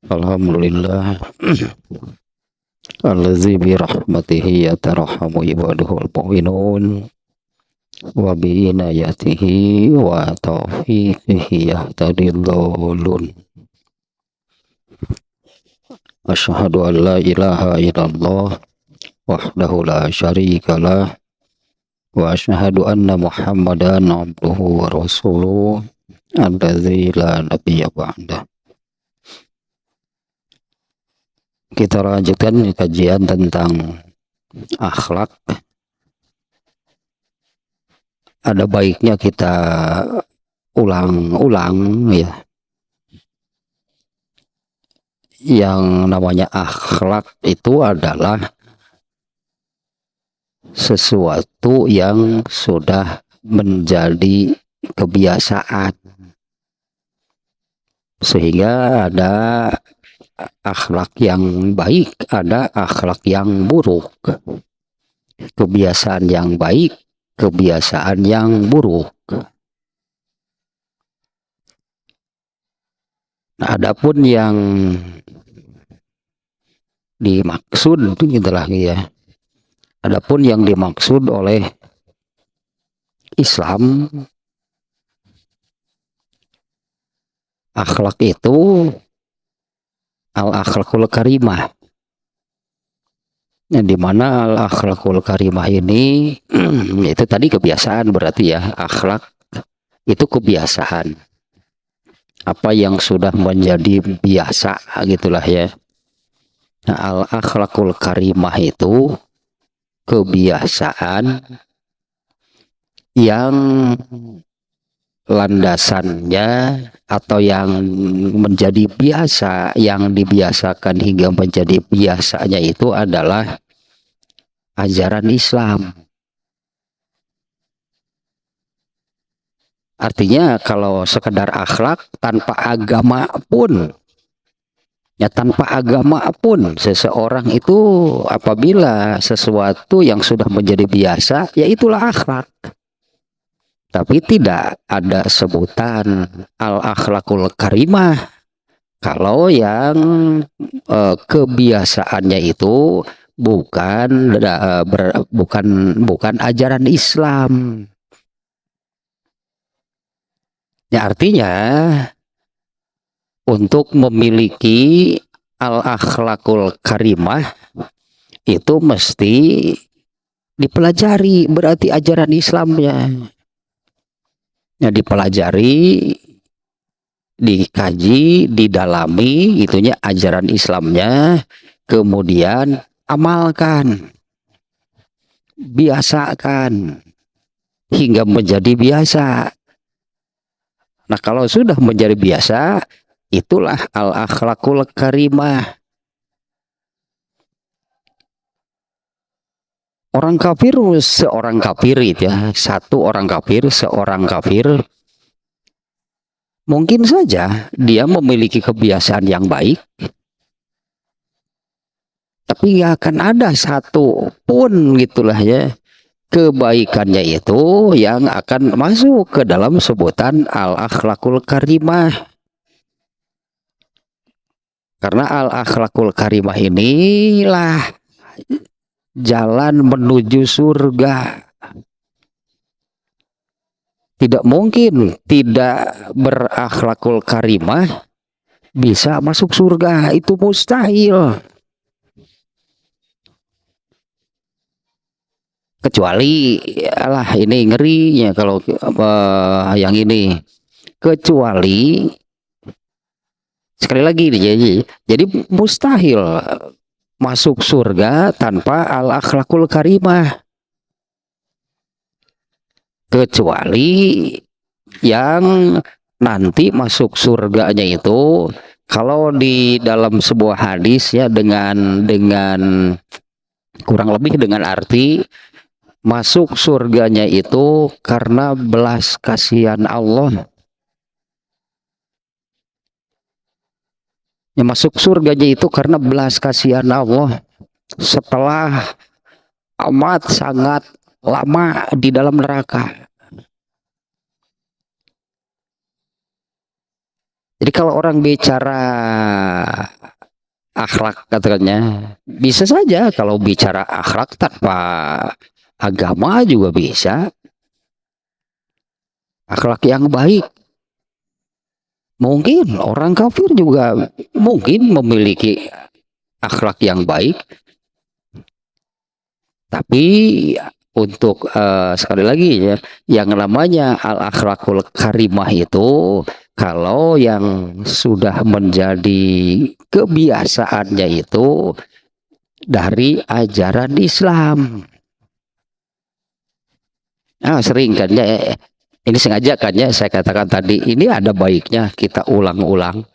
Alhamdulillah allazi bi rahmatihi yatarhamu ibadahul mu'minun wa bi inayatihi wa taufiqihi yahtadillun. Asyhadu an la ilaha illallah wahdahu la syarikalah wa asyhadu anna Muhammadan abduhu wa rasuluh allazi la nabiyya ba'dah. Kita lanjutkan kajian tentang akhlak. Ada baiknya kita ulang-ulang ya. Yang namanya akhlak itu adalah sesuatu yang sudah menjadi kebiasaan. Sehingga ada akhlak yang baik, ada akhlak yang buruk. Kebiasaan yang baik, kebiasaan yang buruk. Nah, adapun yang dimaksud gitulah ya. Adapun yang dimaksud oleh Islam, akhlak itu al-akhlakul karimah. Yang dimana al-akhlakul karimah ini itu tadi kebiasaan, berarti ya akhlak itu kebiasaan. Apa yang sudah menjadi biasa gitulah ya. Nah, al-akhlakul karimah itu kebiasaan yang landasannya atau yang menjadi biasa, yang dibiasakan hingga menjadi biasanya itu adalah ajaran Islam. Artinya kalau sekedar akhlak tanpa agama pun, ya tanpa agama pun seseorang itu apabila sesuatu yang sudah menjadi biasa, ya itulah akhlak. Tapi tidak ada sebutan al-akhlakul karimah kalau yang kebiasaannya itu bukan ajaran Islam. Ya artinya untuk memiliki al-akhlakul karimah itu mesti dipelajari, berarti ajaran Islamnya. Ya dipelajari, dikaji, didalami, itunya ajaran Islamnya, kemudian amalkan, biasakan hingga menjadi biasa. Nah, kalau sudah menjadi biasa, itulah al-akhlakul karimah. Orang kafir, seorang kafir itu ya, satu orang kafir, seorang kafir, mungkin saja dia memiliki kebiasaan yang baik, tapi gak akan ada satu pun gitulah ya kebaikannya itu yang akan masuk ke dalam sebutan al-akhlakul karimah. Karena al-akhlakul karimah inilah jalan menuju surga. Tidak mungkin tidak berakhlakul karimah bisa masuk surga, itu mustahil. Kecuali alah ini ngerinya kalau yang ini, kecuali sekali lagi jadi mustahil masuk surga tanpa al-akhlakul karimah, kecuali yang nanti masuk surganya itu kalau di dalam sebuah hadis ya dengan kurang lebih dengan arti masuk surganya itu karena belas kasihan Allah. Ya, masuk surganya itu karena belas kasihan Allah setelah amat sangat lama di dalam neraka. Jadi kalau orang bicara akhlak katanya. Bisa saja kalau bicara akhlak tanpa agama juga bisa. Akhlak yang baik. Mungkin orang kafir juga mungkin memiliki akhlak yang baik. Tapi untuk sekali lagi ya, yang namanya al-akhlakul karimah itu kalau yang sudah menjadi kebiasaannya itu dari ajaran Islam. Nah, sering kan ya, ini sengaja kan ya saya katakan tadi, ini ada baiknya kita ulang-ulang.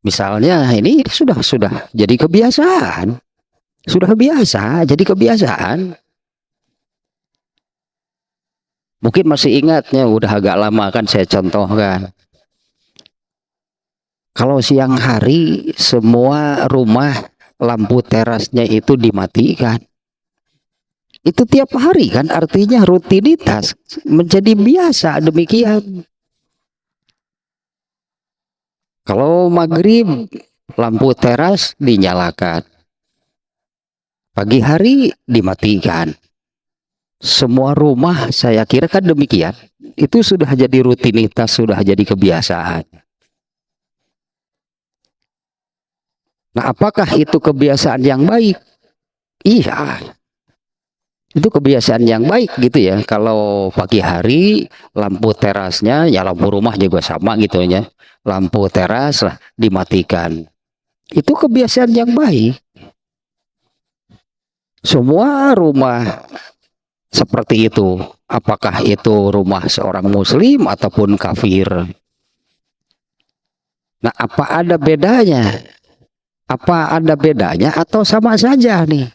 Misalnya ini sudah jadi kebiasaan. Sudah biasa, jadi kebiasaan. Mungkin masih ingatnya, udah agak lama kan saya contohkan. Kalau siang hari semua rumah lampu terasnya itu dimatikan. Itu tiap hari kan, artinya rutinitas menjadi biasa demikian. Kalau maghrib lampu teras dinyalakan. Pagi hari dimatikan. Semua rumah saya kira kan demikian. Itu sudah jadi rutinitas, sudah jadi kebiasaan. Nah, apakah itu kebiasaan yang baik? Iya. Itu kebiasaan yang baik gitu ya. Kalau pagi hari lampu terasnya, ya lampu rumah juga sama gitu ya. Lampu teras lah dimatikan. Itu kebiasaan yang baik. Semua rumah seperti itu. Apakah itu rumah seorang muslim ataupun kafir? Nah, apa ada bedanya? Apa ada bedanya atau sama saja nih?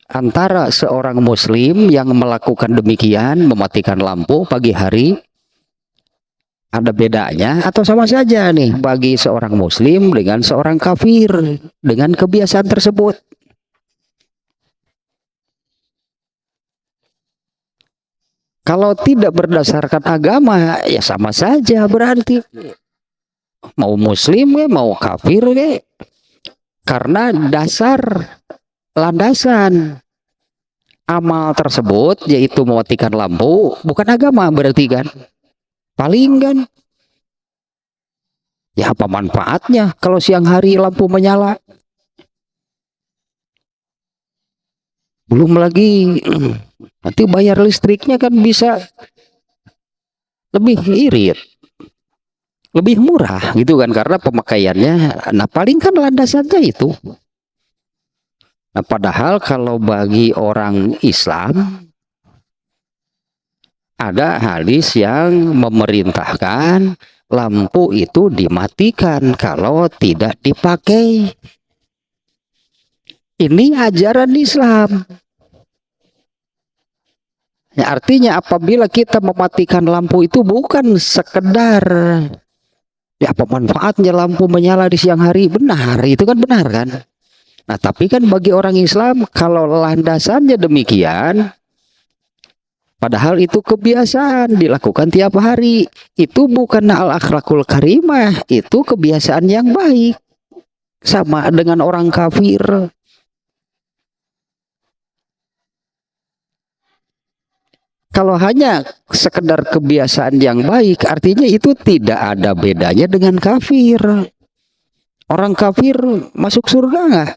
Antara seorang muslim yang melakukan demikian, mematikan lampu pagi hari, ada bedanya atau sama saja nih bagi seorang muslim dengan seorang kafir dengan kebiasaan tersebut? Kalau tidak berdasarkan agama, ya sama saja berarti. Mau muslim ya, mau kafir ya. Karena dasar landasan amal tersebut yaitu mematikan lampu bukan agama berarti kan. Paling kan ya apa manfaatnya kalau siang hari lampu menyala? Belum lagi nanti bayar listriknya kan bisa lebih irit, lebih murah gitu kan, karena pemakaiannya. Nah, paling kan landasannya itu. Nah, padahal kalau bagi orang Islam ada hadis yang memerintahkan lampu itu dimatikan kalau tidak dipakai. Ini ajaran Islam. Ya, artinya apabila kita mematikan lampu itu bukan sekedar ya apa manfaatnya lampu menyala di siang hari, benar, itu kan benar kan. Nah, tapi kan bagi orang Islam kalau landasannya demikian, padahal itu kebiasaan dilakukan tiap hari, itu bukan al-akhlakul karimah, itu kebiasaan yang baik. Sama dengan orang kafir. Kalau hanya sekedar kebiasaan yang baik, artinya itu tidak ada bedanya dengan kafir. Orang kafir masuk surga nggak?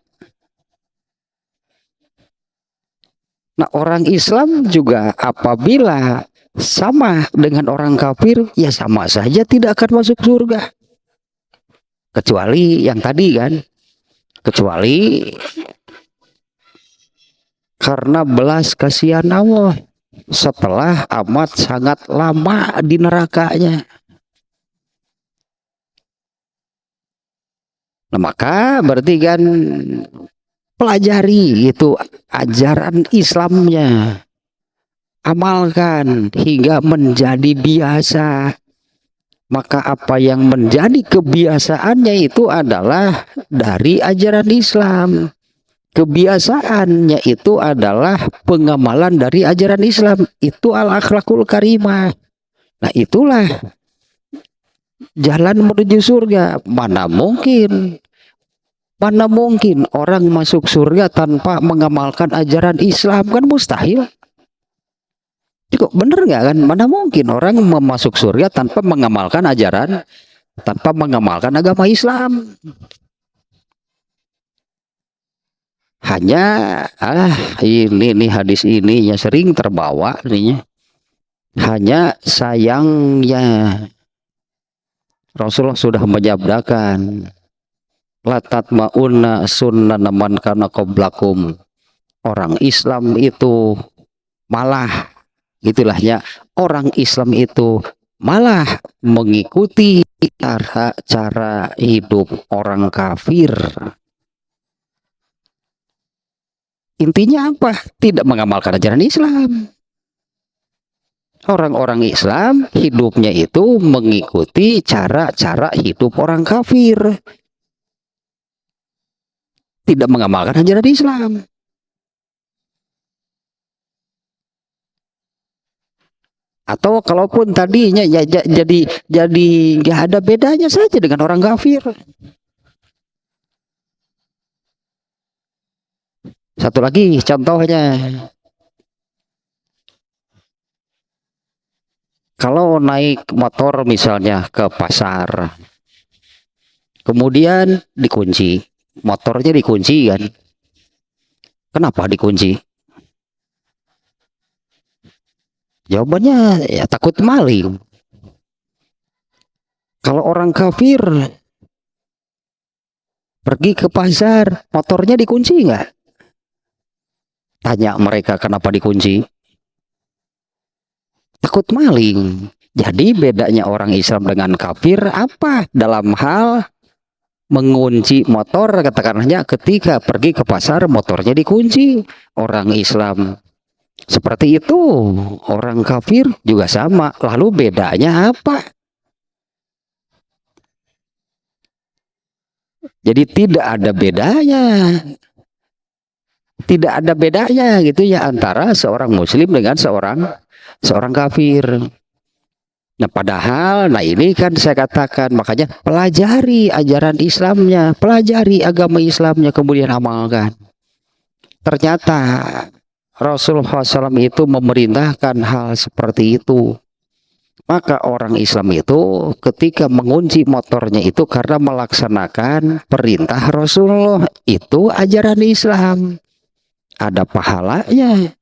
Nah, orang Islam juga apabila sama dengan orang kafir, ya sama saja tidak akan masuk surga. Kecuali yang tadi kan, kecuali karena belas kasihan Allah setelah amat sangat lama di nerakanya. Nah, maka berarti kan pelajari itu ajaran Islamnya, amalkan hingga menjadi biasa. Maka apa yang menjadi kebiasaannya itu adalah dari ajaran Islam. Kebiasaannya itu adalah pengamalan dari ajaran Islam. Itu al-akhlakul karimah. Nah, itulah jalan menuju surga. Mana mungkin orang masuk surga tanpa mengamalkan ajaran Islam, kan mustahil. Kok bener nggak kan? Mana mungkin orang masuk surga tanpa mengamalkan agama Islam. Hanya ini nih hadis ini ya sering terbawa nih. Hanya sayangnya Rasulullah sudah menyabdakan la tatma'unna sunnana man kana qablakum. Orang Islam itu malah itulahnya orang Islam itu malah mengikuti cara hidup orang kafir. Intinya apa? Tidak mengamalkan ajaran Islam. Orang-orang Islam hidupnya itu mengikuti cara-cara hidup orang kafir. Tidak mengamalkan ajaran Islam. Atau kalaupun tadinya ya, jadi nggak ada bedanya saja dengan orang kafir. Satu lagi contohnya, kalau naik motor misalnya ke pasar, kemudian dikunci, motornya dikunci kan? Kenapa dikunci? Jawabannya ya takut maling. Kalau orang kafir pergi ke pasar, motornya dikunci nggak? Tanya mereka kenapa dikunci? Takut maling. Jadi bedanya orang Islam dengan kafir apa? Dalam hal mengunci motor, katakanlah ketika pergi ke pasar motornya dikunci. Orang Islam seperti itu, orang kafir juga sama. Lalu bedanya apa? Jadi tidak ada bedanya. Tidak ada bedanya gitu ya antara seorang muslim dengan seorang kafir. Nah padahal, nah ini kan saya katakan, makanya pelajari ajaran Islamnya, pelajari agama Islamnya, kemudian amalkan. Ternyata Rasulullah SAW itu memerintahkan hal seperti itu. Maka orang Islam itu ketika mengunci motornya itu karena melaksanakan perintah Rasulullah, itu ajaran Islam. Ada pahalanya.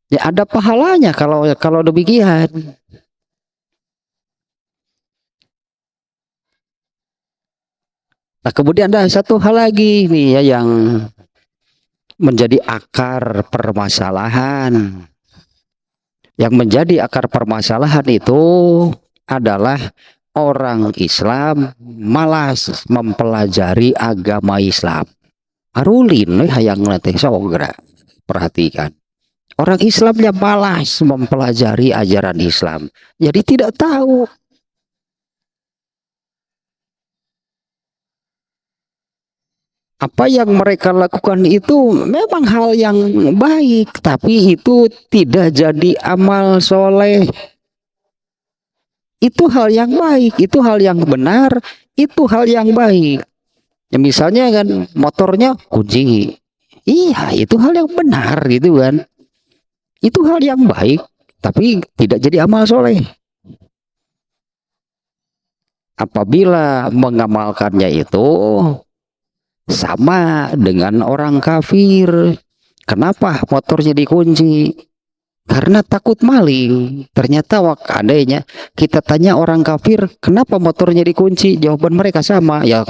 Ya ada pahalanya kalau demikian. Nah, kemudian ada satu hal lagi nih ya yang menjadi akar permasalahan. Yang menjadi akar permasalahan itu adalah orang Islam malas mempelajari agama Islam. Arulin hayang latih sogra. Perhatikan. Orang Islamnya malas mempelajari ajaran Islam. Jadi tidak tahu. Apa yang mereka lakukan itu memang hal yang baik. Tapi itu tidak jadi amal soleh. Itu hal yang baik. Itu hal yang benar. Itu hal yang baik. Ya misalnya kan motornya kunci. Iya itu hal yang benar gitu kan. Itu hal yang baik, tapi tidak jadi amal soleh. Apabila mengamalkannya itu sama dengan orang kafir. Kenapa motornya dikunci? Karena takut maling. Ternyata adanya kita tanya orang kafir, kenapa motornya dikunci? Jawaban mereka sama, ya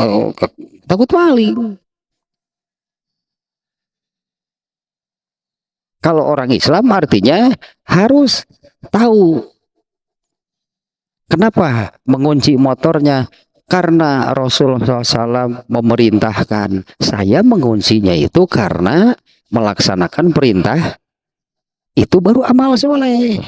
takut maling. Kalau orang Islam artinya harus tahu kenapa mengunci motornya. Karena Rasulullah SAW memerintahkan, saya menguncinya itu karena melaksanakan perintah. Itu baru amal soleh.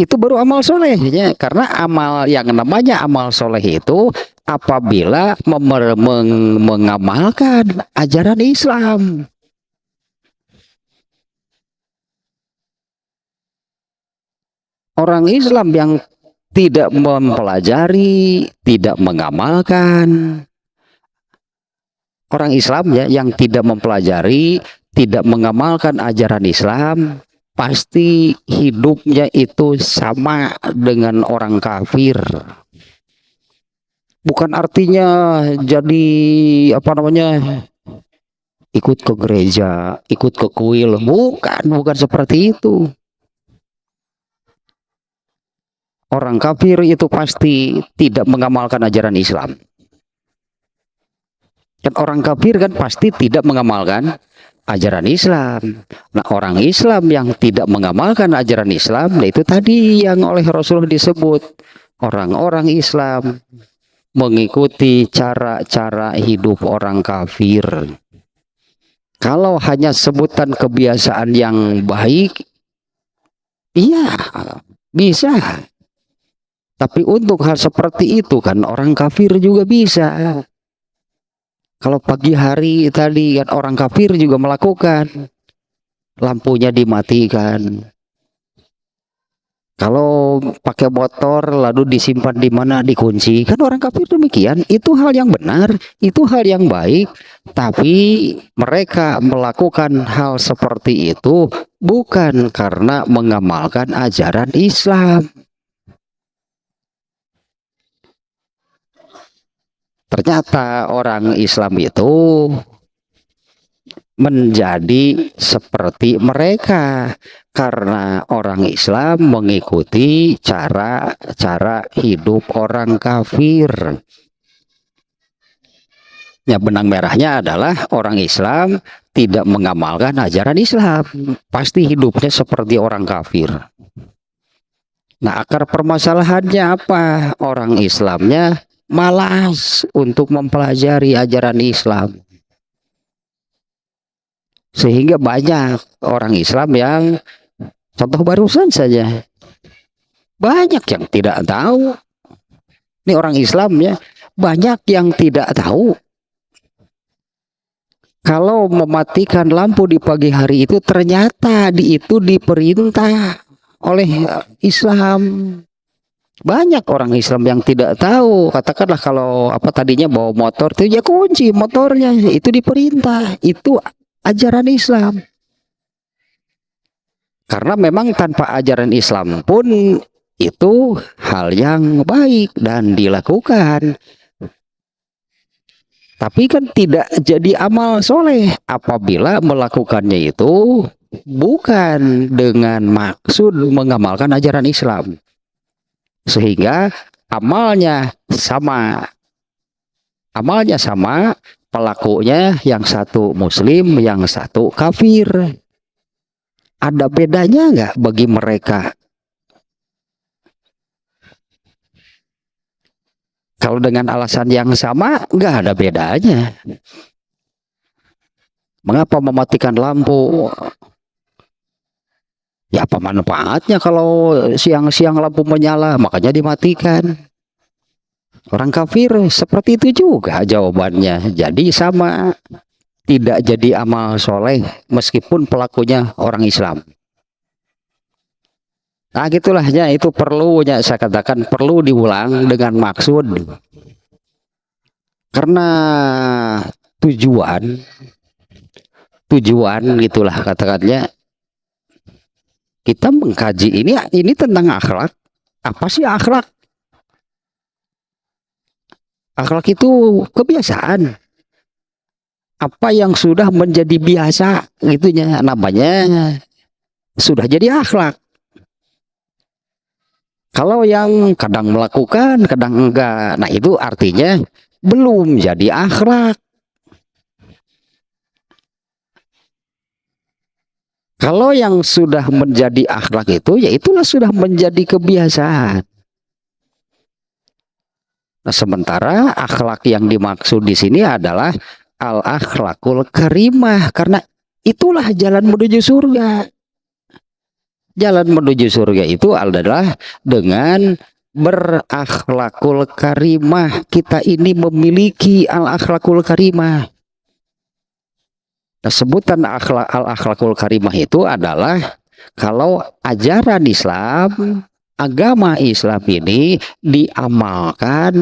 Itu baru amal soleh ya. Karena amal yang namanya amal soleh itu apabila mengamalkan ajaran Islam. Orang Islam yang tidak mempelajari, tidak mengamalkan, orang Islam ya yang tidak mempelajari, tidak mengamalkan ajaran Islam, pasti hidupnya itu sama dengan orang kafir. Bukan artinya jadi apa namanya, ikut ke gereja, ikut ke kuil, bukan seperti itu. Orang kafir itu pasti tidak mengamalkan ajaran Islam. Dan orang kafir kan pasti tidak mengamalkan ajaran Islam. Nah, orang Islam yang tidak mengamalkan ajaran Islam, nah itu tadi yang oleh Rasulullah disebut orang-orang Islam mengikuti cara-cara hidup orang kafir. Kalau hanya sebutan kebiasaan yang baik, iya bisa. Tapi untuk hal seperti itu kan orang kafir juga bisa. Kalau pagi hari tadi kan orang kafir juga melakukan, lampunya dimatikan. Kalau pakai motor lalu disimpan di mana, dikunci, kan orang kafir demikian. Itu hal yang benar, itu hal yang baik. Tapi mereka melakukan hal seperti itu bukan karena mengamalkan ajaran Islam. Ternyata orang Islam itu menjadi seperti mereka karena orang Islam mengikuti cara-cara hidup orang kafir. Ya, benang merahnya adalah orang Islam tidak mengamalkan ajaran Islam, pasti hidupnya seperti orang kafir. Nah, akar permasalahannya apa? Orang Islamnya malas untuk mempelajari ajaran Islam. Sehingga banyak orang Islam yang, contoh barusan saja, banyak yang tidak tahu. Ini orang Islam ya, banyak yang tidak tahu kalau mematikan lampu di pagi hari itu ternyata itu diperintah oleh Islam. Banyak orang Islam yang tidak tahu. Katakanlah kalau apa tadinya bawa motor itu ya kunci motornya, itu diperintah, itu ajaran Islam. Karena memang tanpa ajaran Islam pun itu hal yang baik dan dilakukan. Tapi kan tidak jadi amal soleh apabila melakukannya itu bukan dengan maksud mengamalkan ajaran Islam. Sehingga amalnya sama, pelakunya yang satu muslim, yang satu kafir. Ada bedanya nggak bagi mereka? Kalau dengan alasan yang sama, nggak ada bedanya. Mengapa mematikan lampu? Ya apa manfaatnya kalau siang-siang lampu menyala, makanya dimatikan. Orang kafir seperti itu juga jawabannya. Jadi sama, tidak jadi amal soleh meskipun pelakunya orang Islam. Nah gitulah ya, itu perlunya saya katakan perlu diulang dengan maksud. Karena tujuan gitulah katakannya. Kita mengkaji ini tentang akhlak. Apa sih akhlak? Akhlak itu kebiasaan. Apa yang sudah menjadi biasa, gitunya namanya sudah jadi akhlak. Kalau yang kadang melakukan, kadang enggak, nah itu artinya belum jadi akhlak. Kalau yang sudah menjadi akhlak itu, ya itulah sudah menjadi kebiasaan. Nah, sementara akhlak yang dimaksud di sini adalah al-akhlakul karimah, karena itulah jalan menuju surga. Jalan menuju surga itu adalah dengan berakhlakul karimah. Kita ini memiliki al-akhlakul karimah. Nah, sebutan al-akhlakul karimah itu adalah kalau ajaran Islam agama Islam ini diamalkan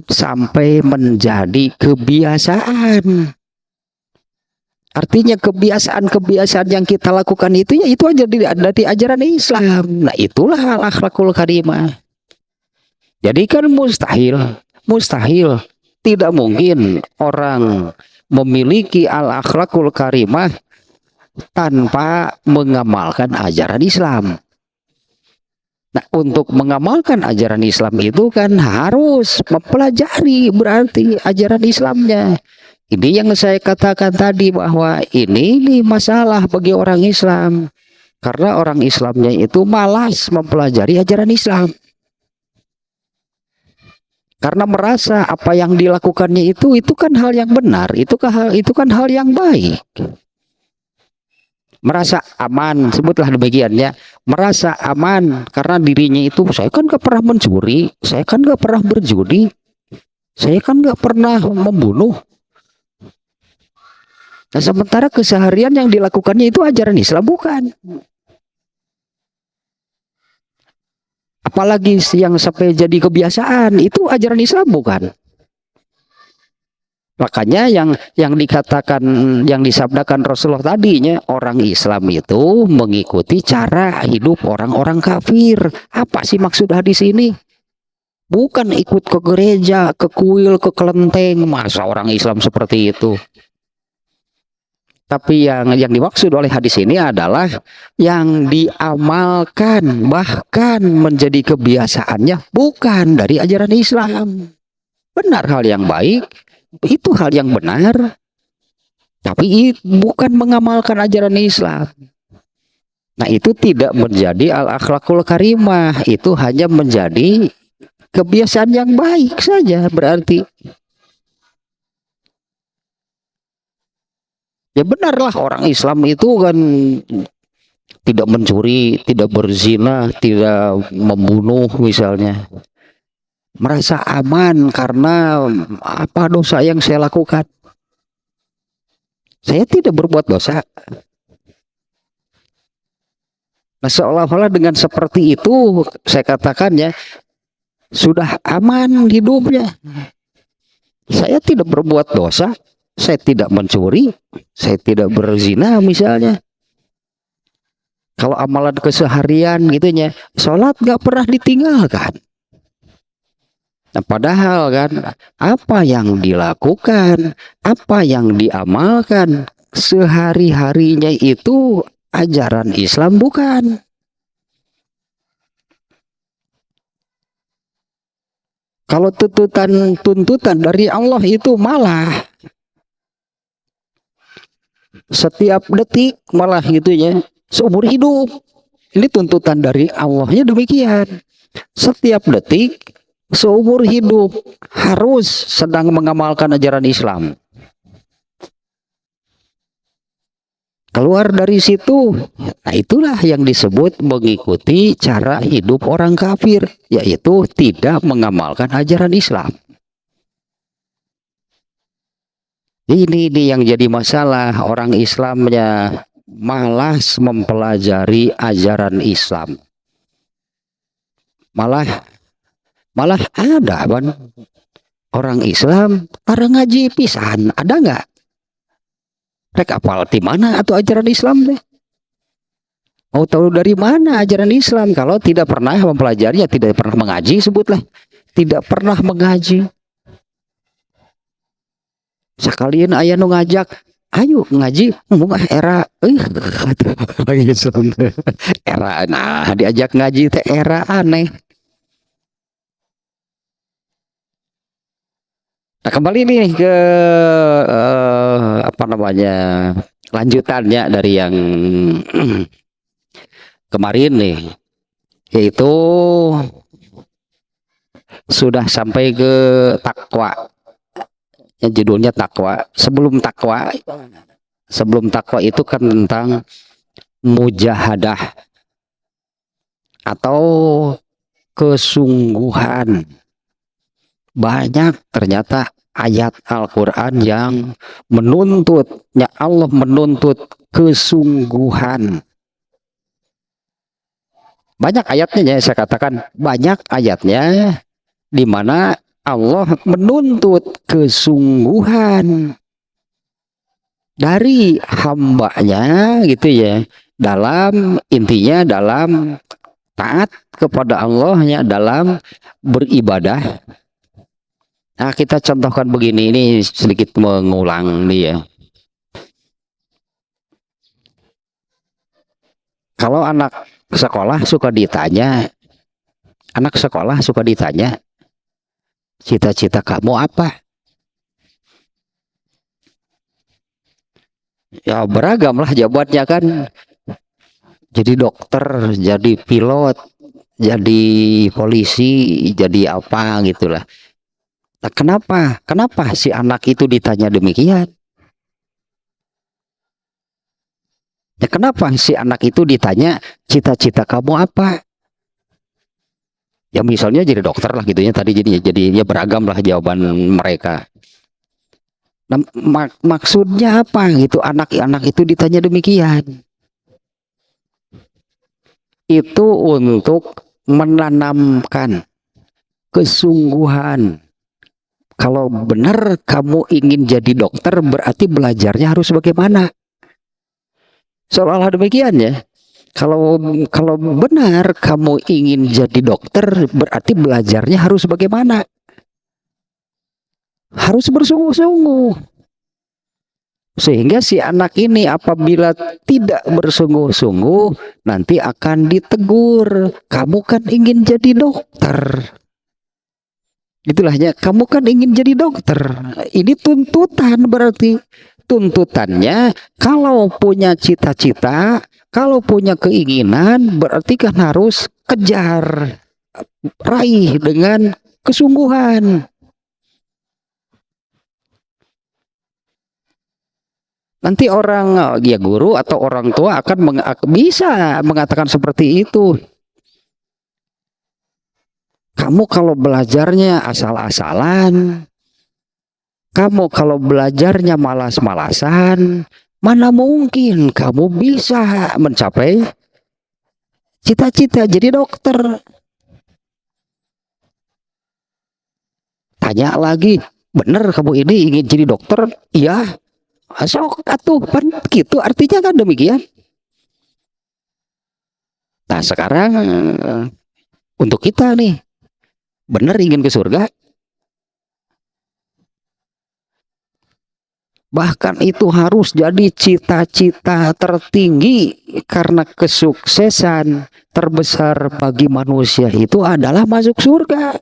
sampai menjadi kebiasaan. Artinya kebiasaan-kebiasaan yang kita lakukan itu ya itu aja dari ajaran Islam. Nah, itulah al-akhlakul karimah. Jadi kan mustahil tidak mungkin orang memiliki al-akhlakul karimah tanpa mengamalkan ajaran Islam. Nah, untuk mengamalkan ajaran Islam itu kan harus mempelajari berarti ajaran Islamnya. Ini yang saya katakan tadi bahwa ini masalah bagi orang Islam. Karena orang Islamnya itu malas mempelajari ajaran Islam. Karena merasa apa yang dilakukannya itu kan hal yang benar, itu kan hal yang baik. Merasa aman, sebutlah demikian ya. Merasa aman karena dirinya itu, saya kan gak pernah mencuri, saya kan gak pernah berjudi, saya kan gak pernah membunuh. Nah, sementara keseharian yang dilakukannya itu ajaran Islam bukan. Apalagi yang sampai jadi kebiasaan itu ajaran Islam bukan. Makanya yang dikatakan, yang disabdakan Rasulullah tadinya, orang Islam itu mengikuti cara hidup orang-orang kafir. Apa sih maksud hadis ini? Bukan ikut ke gereja, ke kuil, ke kelenteng. Masa orang Islam seperti itu? Tapi yang dimaksud oleh hadis ini adalah yang diamalkan, bahkan menjadi kebiasaannya bukan dari ajaran Islam. Benar hal yang baik, itu hal yang benar, tapi bukan mengamalkan ajaran Islam. Nah, itu tidak menjadi al-akhlakul karimah, itu hanya menjadi kebiasaan yang baik saja berarti. Ya benarlah orang Islam itu kan tidak mencuri, tidak berzina, tidak membunuh misalnya. Merasa aman karena apa dosa yang saya lakukan. Saya tidak berbuat dosa. Nah, seolah-olah dengan seperti itu saya katakan ya, sudah aman hidupnya. Saya tidak berbuat dosa. Saya tidak mencuri, saya tidak berzina misalnya. Kalau amalan keseharian gitunya, sholat gak pernah ditinggalkan. Nah, padahal kan apa yang dilakukan, apa yang diamalkan sehari-harinya itu ajaran Islam bukan. Kalau tuntutan dari Allah itu malah setiap detik, malah gitu ya, seumur hidup. Ini tuntutan dari Allahnya demikian. Setiap detik, seumur hidup harus sedang mengamalkan ajaran Islam. Keluar dari situ, nah itulah yang disebut mengikuti cara hidup orang kafir, yaitu tidak mengamalkan ajaran Islam. Ini yang jadi masalah, orang Islamnya malas mempelajari ajaran Islam. Malah ada kan orang Islam para ngaji pisan, ada nggak? Rek apal di mana atau ajaran Islam deh? Mau tahu dari mana ajaran Islam kalau tidak pernah mempelajarinya, tidak pernah mengaji, sebutlah tidak pernah mengaji. Sekalian ayah nu ngajak, ayo ngaji, era era, nah diajak ngaji teh era aneh. Nah, kembali nih ke apa namanya, lanjutannya dari yang kemarin nih, yaitu sudah sampai ke takwa. Yang judulnya takwa. Sebelum takwa itu kan tentang mujahadah atau kesungguhan. Banyak ternyata ayat Al-Quran yang menuntutnya, Allah menuntut kesungguhan. Banyak ayatnya ya, saya katakan banyak ayatnya di mana Allah menuntut kesungguhan dari hambanya gitu ya, dalam intinya dalam taat kepada Allah ya, dalam beribadah. Nah, kita contohkan begini, ini sedikit mengulang nih ya. Kalau anak sekolah suka ditanya, cita-cita kamu apa? Ya beragam lah jawabannya kan. Jadi dokter, jadi pilot, jadi polisi, jadi apa gitulah. Nah, kenapa si anak itu ditanya demikian? Ya kenapa si anak itu ditanya cita-cita kamu apa? Ya misalnya jadi dokter lah gitu ya, tadi jadi beragam lah jawaban mereka. Nah, maksudnya apa gitu anak-anak itu ditanya demikian? Itu untuk menanamkan kesungguhan. Kalau benar kamu ingin jadi dokter, berarti belajarnya harus bagaimana? Seolah-olah demikian ya. Kalau benar kamu ingin jadi dokter, berarti belajarnya harus bagaimana? Harus bersungguh-sungguh. Sehingga si anak ini apabila tidak bersungguh-sungguh, nanti akan ditegur. Kamu kan ingin jadi dokter. Itulah ya, kamu kan ingin jadi dokter. Ini tuntutan berarti. Tuntutannya kalau punya cita-cita, kalau punya keinginan, berarti kan harus kejar, raih dengan kesungguhan. Nanti orang ya guru atau orang tua akan bisa mengatakan seperti itu. Kamu kalau belajarnya asal-asalan, kamu kalau belajarnya malas-malasan, mana mungkin kamu bisa mencapai cita-cita jadi dokter. Tanya lagi, bener kamu ini ingin jadi dokter? Iya. Sok atuh kan gitu, artinya kan demikian. Nah sekarang untuk kita nih, bener ingin ke surga? Bahkan itu harus jadi cita-cita tertinggi, karena kesuksesan terbesar bagi manusia itu adalah masuk surga.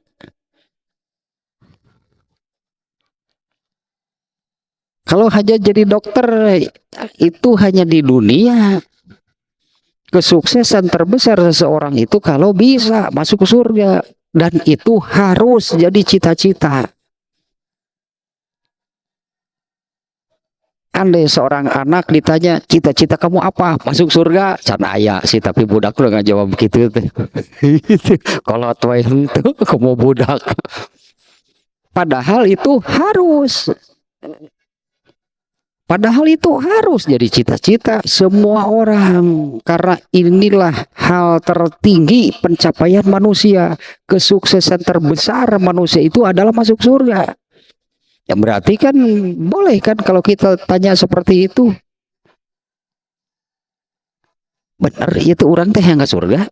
Kalau hanya jadi dokter itu hanya di dunia. Kesuksesan terbesar seseorang itu kalau bisa masuk ke surga, dan itu harus jadi cita-cita. Andai seorang anak ditanya cita-cita kamu apa, masuk surga, can aya sih, tapi budak lu nggak jawab begitu. Kalau tua itu kamu budak. Padahal itu harus. Padahal itu harus jadi cita-cita semua orang. Karena inilah hal tertinggi pencapaian manusia. Kesuksesan terbesar manusia itu adalah masuk surga. Ya berarti kan boleh kan kalau kita tanya seperti itu. Benar itu orang teh yang gak surga.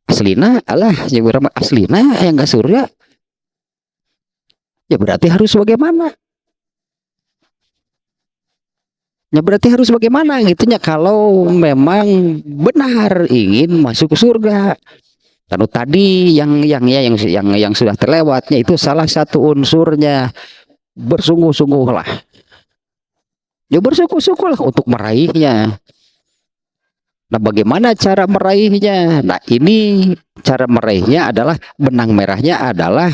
Aslina alah aslina yang gak surga. Ya berarti harus bagaimana? Ya berarti harus bagaimana gitunya kalau memang benar ingin masuk ke surga. Lalu tadi yang sudah terlewatnya itu salah satu unsurnya, bersungguh-sungguh lah. Ya bersungguh-sungguh lah untuk meraihnya. Nah bagaimana cara meraihnya? Nah ini cara meraihnya adalah, benang merahnya adalah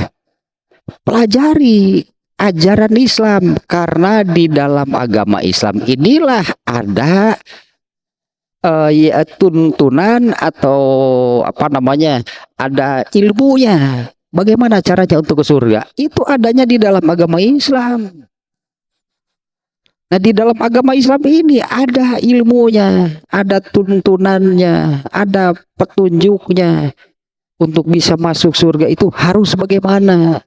pelajari ajaran Islam. Karena di dalam agama Islam inilah ada ya tuntunan atau apa namanya, ada ilmunya. Bagaimana caranya untuk ke surga? Itu adanya di dalam agama Islam. Nah, di dalam agama Islam ini ada ilmunya, ada tuntunannya, ada petunjuknya. Untuk bisa masuk surga itu harus bagaimana?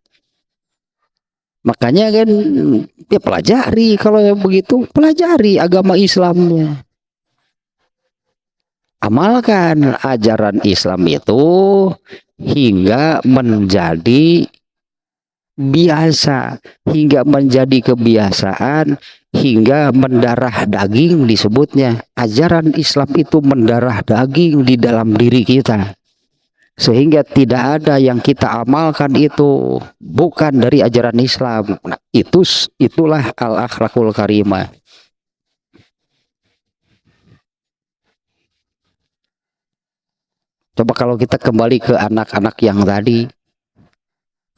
Makanya kan dia pelajari, kalau yang begitu pelajari agama Islamnya. Amalkan ajaran Islam itu hingga menjadi biasa, hingga menjadi kebiasaan, hingga mendarah daging disebutnya. Ajaran Islam itu mendarah daging di dalam diri kita. Sehingga tidak ada yang kita amalkan itu bukan dari ajaran Islam. Nah, itulah al-akhlakul karimah. Coba kalau kita kembali ke anak-anak yang tadi,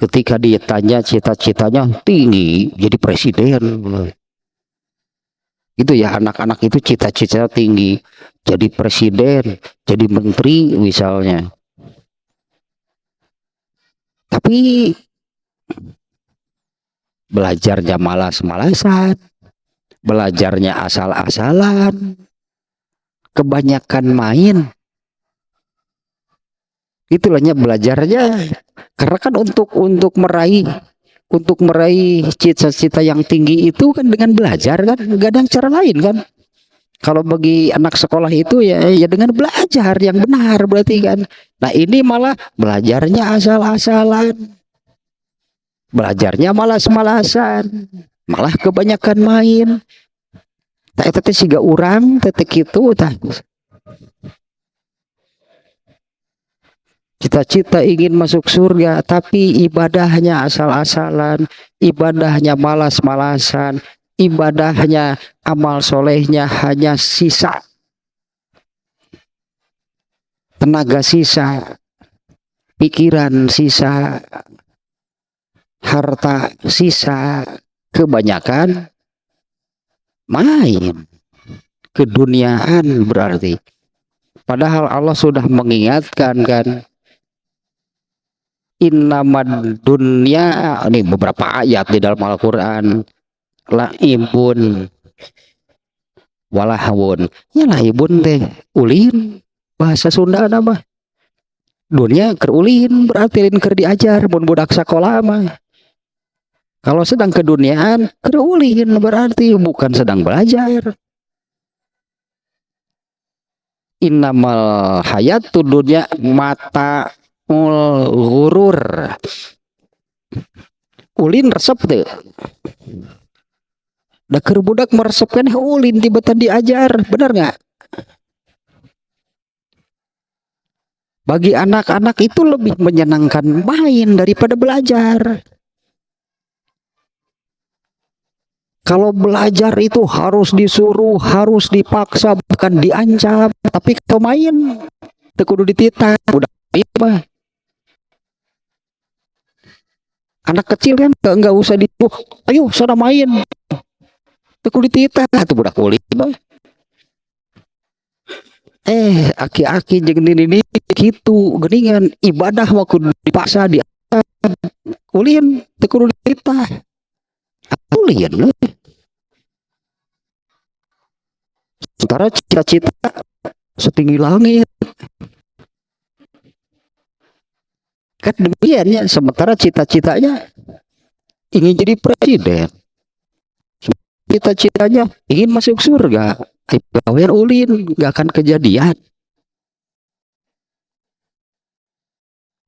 ketika ditanya cita-citanya tinggi jadi presiden, itu ya, anak-anak itu cita-cita tinggi jadi presiden, jadi menteri misalnya. Tapi belajarnya malas-malasan, belajarnya asal-asalan, kebanyakan main. Itulahnya belajarnya, karena kan untuk meraih cita-cita yang tinggi itu kan dengan belajar kan, nggak ada cara lain kan. Kalau bagi anak sekolah itu ya dengan belajar yang benar berarti kan. Nah, ini malah belajarnya asal-asalan, belajarnya malas-malasan, malah kebanyakan main. Tak itu siga orang tetek itu tak. Cita-cita ingin masuk surga, tapi ibadahnya asal-asalan, ibadahnya malas-malasan, ibadahnya amal solehnya hanya sisa, tenaga sisa, pikiran sisa, harta sisa, kebanyakan main, keduniaan berarti. Padahal Allah sudah mengingatkan kan, innamad dunya, ini beberapa ayat di dalam Al-Quran, laibun walahawun. Ya laibun teh ulin, bahasa Sunda nama. Dunia keur ulin berarti lain keur diajar, mun budak sakola mah. Kalau sedang keduniaan keur ulin berarti bukan sedang belajar. Innamal hayatud dunya mata ghurur. Ulin resep deh. Da keur budak meresepkan ulin tiba-tiba diajar, benar nggak? Bagi anak-anak itu lebih menyenangkan main daripada belajar. Kalau belajar itu harus disuruh, harus dipaksa, bahkan diancam. Tapi kalau main, tekudu dititah, udah mah. Anak kecil kan nggak usah disuruh, ayo sana main. Tekudu dititah, tuh budak kulit. Aki-aki jeung ini gitu, geningan ibadah mah kudu dipaksa di ulin, tekudu dititah. Ulin loh. Sementara cita-cita setinggi langit. Kan demikian ya, sementara cita-citanya ingin jadi presiden. Cita-citanya ingin masuk surga. Gawean ulin gak akan kejadian.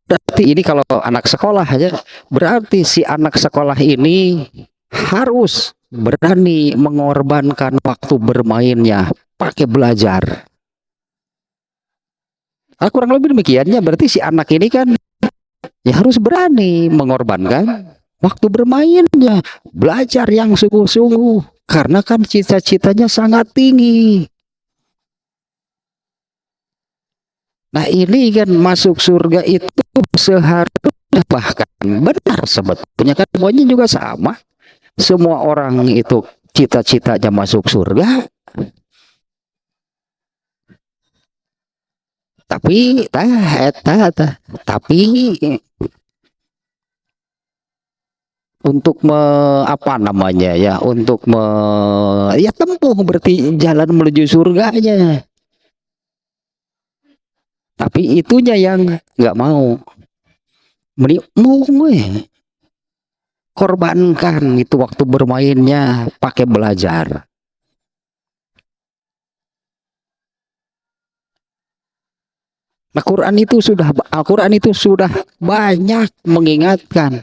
Berarti ini kalau anak sekolah aja, berarti si anak sekolah ini harus berani mengorbankan waktu bermainnya pakai belajar. Nah, kurang lebih demikiannya, berarti si anak ini kan ya harus berani mengorbankan waktu bermainnya, belajar yang sungguh-sungguh, karena kan cita-citanya sangat tinggi. Nah, ini kan masuk surga itu seharusnya, bahkan benar sebetulnya kan semuanya juga sama. Semua orang itu cita-citanya masuk surga. Tapi tapi untuk apa namanya ya, untuk ya tempuh berarti jalan menuju surganya. Tapi itunya yang nggak mau. Mau korbankan itu waktu bermainnya pakai belajar. Nah, Al-Quran itu sudah banyak mengingatkan.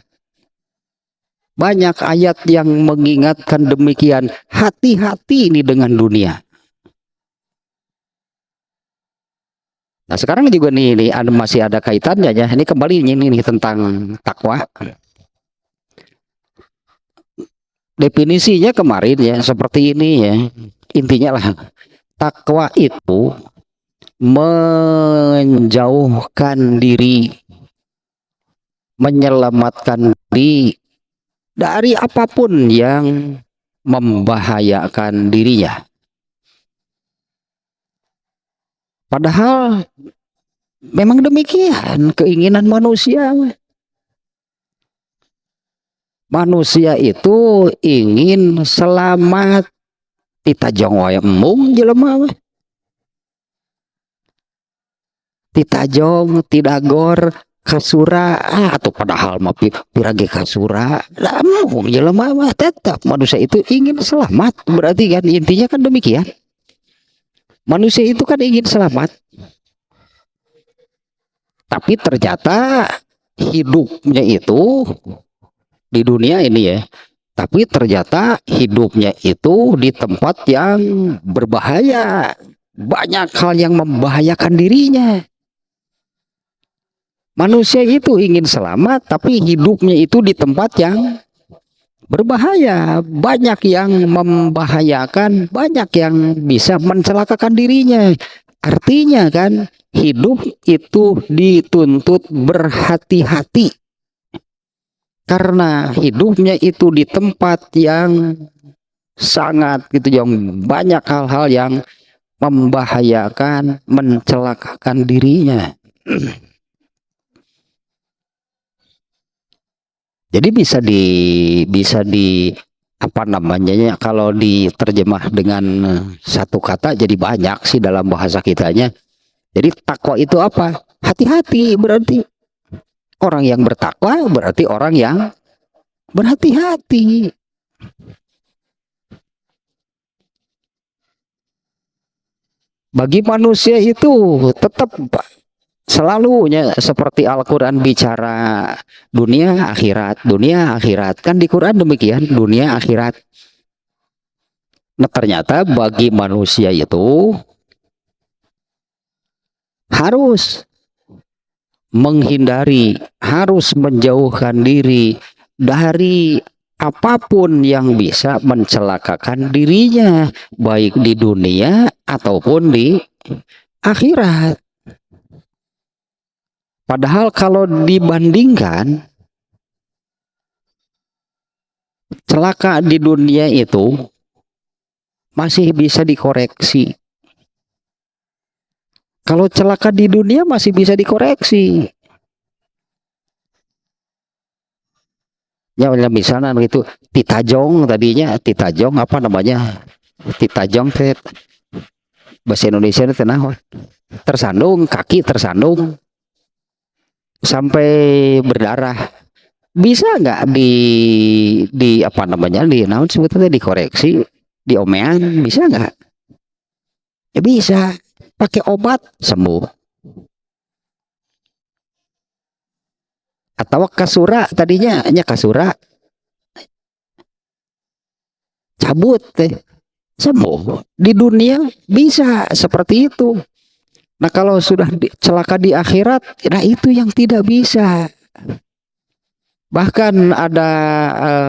Banyak ayat yang mengingatkan demikian. Hati-hati ini dengan dunia. Nah, sekarang juga nih masih ada kaitannya ya. Ini kembali ini tentang takwa. Definisinya kemarin ya seperti ini ya. Intinya lah, takwa itu menjauhkan diri, menyelamatkan diri dari apapun yang membahayakan dirinya. Padahal memang demikian keinginan manusia. Manusia itu ingin selamat. Tita jong wae emung jelema. Tita jong tidak gor kasura atau padahal mah pirage kasura. Lah emung jelema mah tetap manusia itu ingin selamat. Berarti kan intinya kan demikian. Manusia itu kan ingin selamat. Tapi ternyata hidupnya itu di dunia ini ya, tapi ternyata hidupnya itu di tempat yang berbahaya. Banyak hal yang membahayakan dirinya. Manusia itu ingin selamat, tapi hidupnya itu di tempat yang berbahaya. Banyak yang membahayakan, banyak yang bisa mencelakakan dirinya. Artinya kan, hidup itu dituntut berhati-hati. Karena hidupnya itu di tempat yang sangat gitu, yang banyak hal-hal yang membahayakan, mencelakakan dirinya. Jadi bisa di apa namanya ya, kalau diterjemah dengan satu kata jadi banyak sih dalam bahasa kitanya. Jadi takwa itu apa? Hati-hati berarti. Orang yang bertakwa berarti orang yang berhati-hati. Bagi manusia itu tetap selalunya seperti Al-Quran bicara dunia akhirat kan di Quran demikian, dunia akhirat. Nah, ternyata bagi manusia itu harus menghindari, harus menjauhkan diri dari apapun yang bisa mencelakakan dirinya, baik di dunia ataupun di akhirat. Padahal kalau dibandingkan, celaka di dunia itu masih bisa dikoreksi. Kalau celaka di dunia masih bisa dikoreksi. Ya misalnya begitu, titajong tadinya, titajong apa namanya? Titajong bahasa Indonesia itu tersandung, kaki tersandung sampai berdarah. Bisa nggak di apa namanya? Naon sebetulnya dikoreksi, diomean, bisa nggak? Ya bisa. Pakai obat sembuh. Atau kasura tadinya hanya kasura cabut sembuh. Di dunia bisa seperti itu. Nah, kalau sudah celaka di akhirat, nah itu yang tidak bisa. Bahkan ada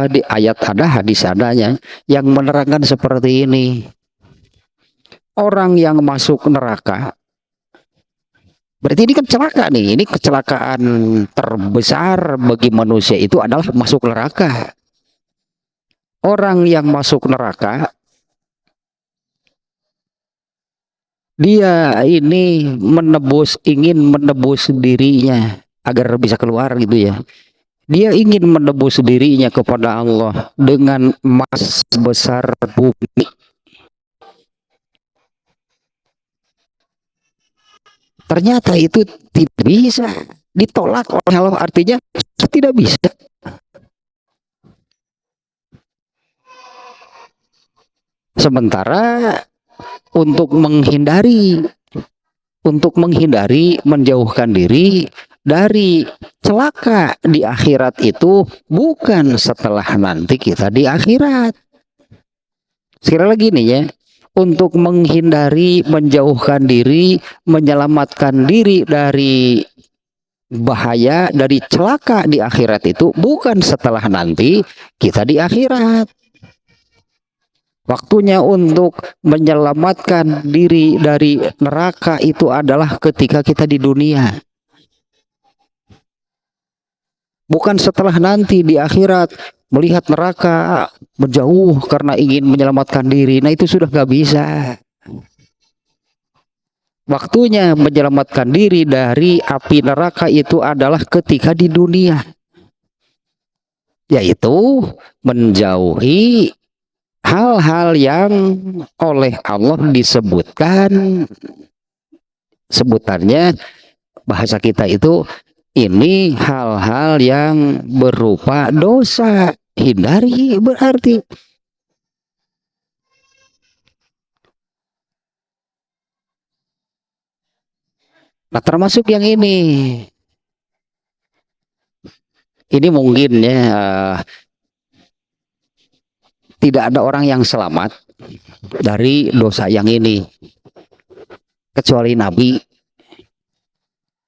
di ayat ada, hadis adanya yang menerangkan seperti ini. Orang yang masuk neraka, berarti ini kan celaka nih. Ini kecelakaan terbesar bagi manusia itu adalah masuk neraka. Orang yang masuk neraka, dia ini ingin menebus dirinya agar bisa keluar gitu ya. Dia ingin menebus dirinya kepada Allah dengan emas besar bumi. Ternyata itu tidak bisa, ditolak oleh Allah, artinya tidak bisa. Sementara untuk menghindari menjauhkan diri dari celaka di akhirat itu bukan setelah nanti kita di akhirat. Sekali lagi nih ya, untuk menghindari menjauhkan diri, menyelamatkan diri dari bahaya, dari celaka di akhirat itu bukan setelah nanti kita di akhirat. Waktunya untuk menyelamatkan diri dari neraka itu adalah ketika kita di dunia. Bukan setelah nanti di akhirat melihat neraka menjauh karena ingin menyelamatkan diri. Nah itu sudah nggak bisa. Waktunya menyelamatkan diri dari api neraka itu adalah ketika di dunia. Yaitu menjauhi hal-hal yang oleh Allah disebutkan, sebutannya bahasa kita itu, ini hal-hal yang berupa dosa, hindari berarti. Nah termasuk yang ini mungkin ya, tidak ada orang yang selamat dari dosa yang ini kecuali Nabi.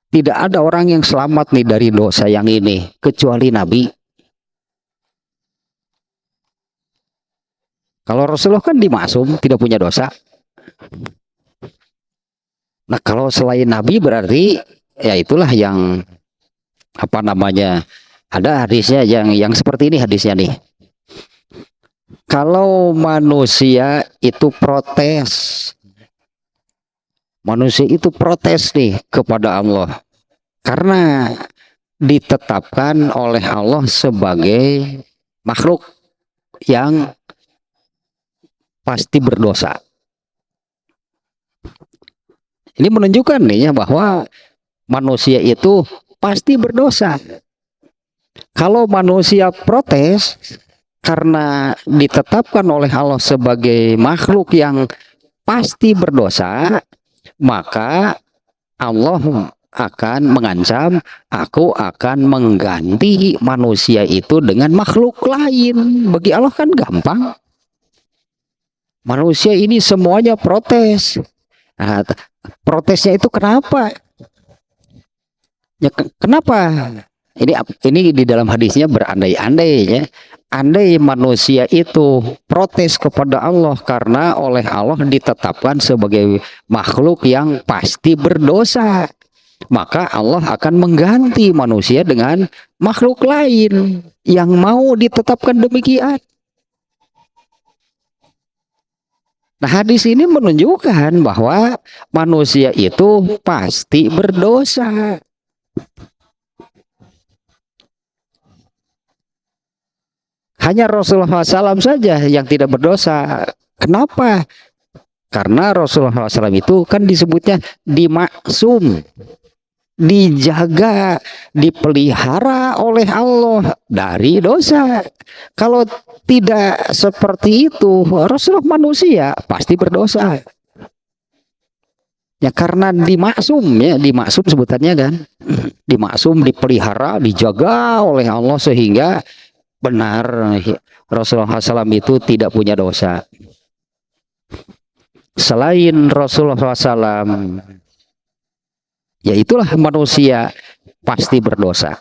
Tidak ada orang yang selamat nih dari dosa yang ini kecuali Nabi. Kalau Rasulullah kan dimaksum, tidak punya dosa. Nah kalau selain Nabi berarti ya itulah yang apa namanya, ada hadisnya yang seperti ini hadisnya nih. Kalau manusia itu protes nih kepada Allah karena ditetapkan oleh Allah sebagai makhluk yang pasti berdosa. Ini menunjukkan nih ya bahwa manusia itu pasti berdosa. Kalau manusia protes karena ditetapkan oleh Allah sebagai makhluk yang pasti berdosa, maka Allah akan mengancam, aku akan mengganti manusia itu dengan makhluk lain. Bagi Allah kan gampang. Manusia ini semuanya protes. Nah, protesnya itu kenapa? Ya, kenapa? Ini di dalam hadisnya berandai-andai ya. Andai manusia itu protes kepada Allah karena oleh Allah ditetapkan sebagai makhluk yang pasti berdosa, maka Allah akan mengganti manusia dengan makhluk lain yang mau ditetapkan demikian. Nah, hadis ini menunjukkan bahwa manusia itu pasti berdosa. Hanya Rasulullah SAW saja yang tidak berdosa. Kenapa? Karena Rasulullah SAW itu kan disebutnya dimaksum, dijaga, dipelihara oleh Allah dari dosa. Kalau tidak seperti itu, Rasulullah manusia pasti berdosa. Ya karena dimaksum ya, dimaksum sebutannya kan. Dimaksum, dipelihara, dijaga oleh Allah sehingga benar Rasulullah SAW itu tidak punya dosa. Selain Rasulullah SAW, ya itulah manusia pasti berdosa.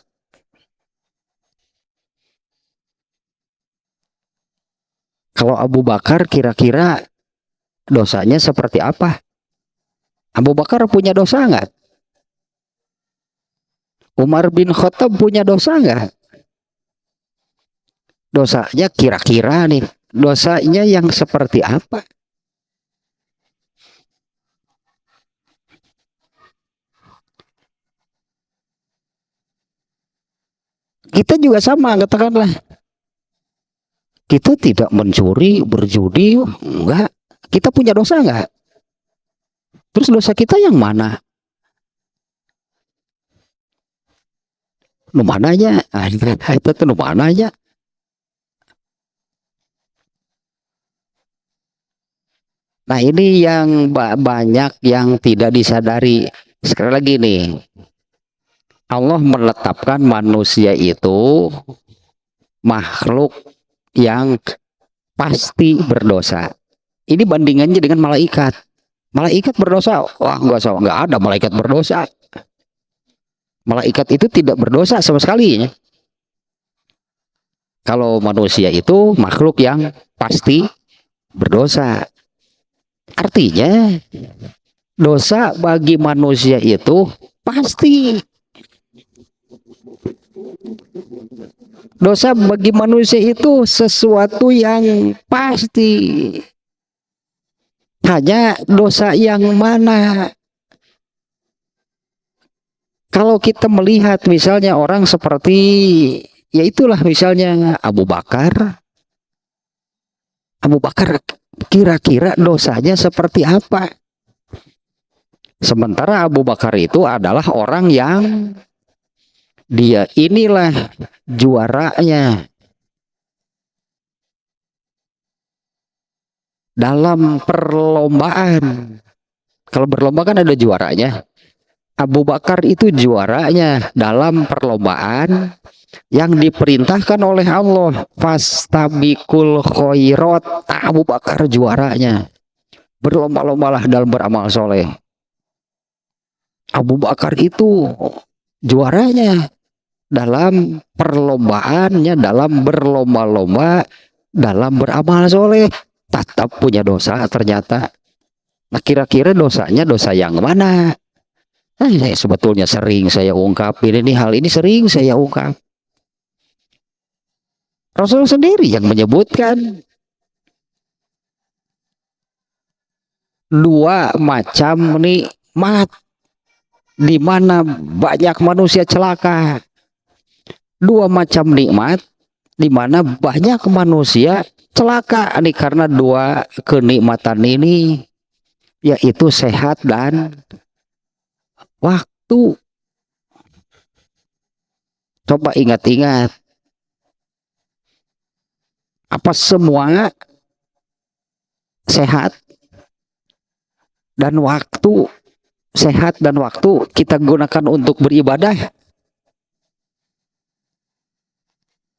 Kalau Abu Bakar kira-kira dosanya seperti apa? Abu Bakar punya dosa nggak? Umar bin Khattab punya dosa nggak? Dosanya kira-kira nih, dosanya yang seperti apa? Kita juga sama, katakanlah kita tidak mencuri, berjudi, enggak. Kita punya dosa enggak? Terus dosa kita yang mana? Nu mananya? Itu tuh nu mananya? Nah, ini yang banyak yang tidak disadari. Sekali lagi nih, Allah menetapkan manusia itu makhluk yang pasti berdosa. Ini bandingannya dengan malaikat. Malaikat berdosa? Wah, enggak ada malaikat berdosa. Malaikat itu tidak berdosa sama sekali. Kalau manusia itu makhluk yang pasti berdosa. Artinya dosa bagi manusia itu pasti. Dosa bagi manusia itu sesuatu yang pasti. Hanya dosa yang mana? Kalau kita melihat misalnya orang seperti, ya itulah misalnya Abu Bakar. Abu Bakar kira-kira dosanya seperti apa? Sementara Abu Bakar itu adalah orang yang dia inilah juaranya dalam perlombaan. Kalau berlomba kan ada juaranya. Abu Bakar itu juaranya dalam perlombaan yang diperintahkan oleh Allah. Fastabikul khairat. Abu Bakar juaranya. Berlomba-lombalah dalam beramal soleh. Abu Bakar itu juaranya dalam perlombaannya, dalam berlomba-lomba, dalam beramal soleh. Tetap punya dosa ternyata. Nah, kira-kira dosanya dosa yang mana? Saya sebetulnya sering saya ungkapin ini, hal ini sering saya ungkap. Rasul sendiri yang menyebutkan dua macam nikmat di mana banyak manusia celaka. Dua macam nikmat di mana banyak manusia celaka. Ini karena dua kenikmatan ini, yaitu sehat dan waktu. Coba ingat-ingat, apa semua sehat dan waktu, sehat dan waktu kita gunakan untuk beribadah?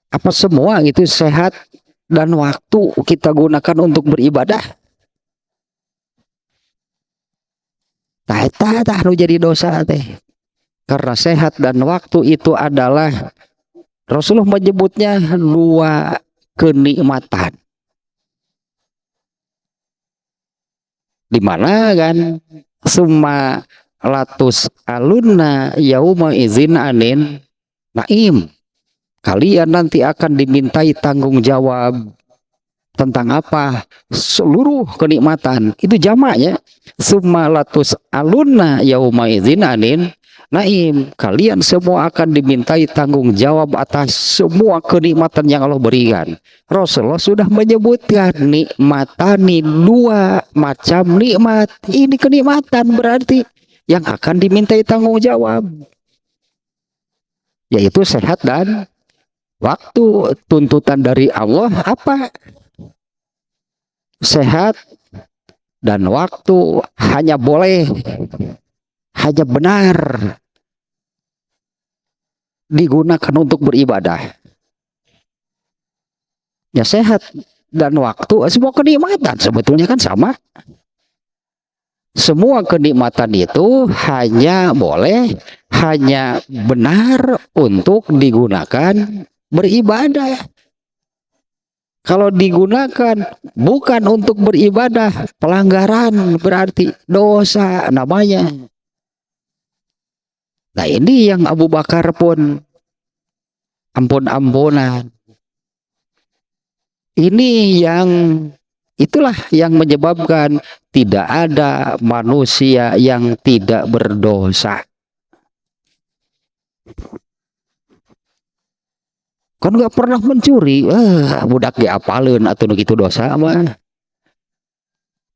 Apa semua itu sehat dan waktu kita gunakan untuk beribadah? Tah nu jadi dosa teh. Karena sehat dan waktu itu adalah, Rasulullah menyebutnya dua kenikmatan. Di mana kan summa latus alunna yauma izin anin naim. Kalian nanti akan dimintai tanggung jawab tentang apa? Seluruh kenikmatan. Itu jamaknya. Summa latus alunna yauma izin anin naim. Kalian semua akan dimintai tanggung jawab atas semua kenikmatan yang Allah berikan. Rasulullah sudah menyebutkan nikmatani, dua macam nikmat. Ini kenikmatan berarti yang akan dimintai tanggung jawab, yaitu sehat dan waktu. Tuntutan dari Allah apa? Sehat dan waktu. Hanya boleh, hanya benar digunakan untuk beribadah. Ya, sehat dan waktu semua kenikmatan sebetulnya kan sama. Semua kenikmatan itu hanya boleh, hanya benar untuk digunakan beribadah. Kalau digunakan bukan untuk beribadah, pelanggaran, berarti dosa namanya. Nah, ini yang Abu Bakar pun ampun-ampunan. Ini yang, itulah yang menyebabkan tidak ada manusia yang tidak berdosa. kan nggak pernah mencuri, budak diapalin atau gitu dosa mah.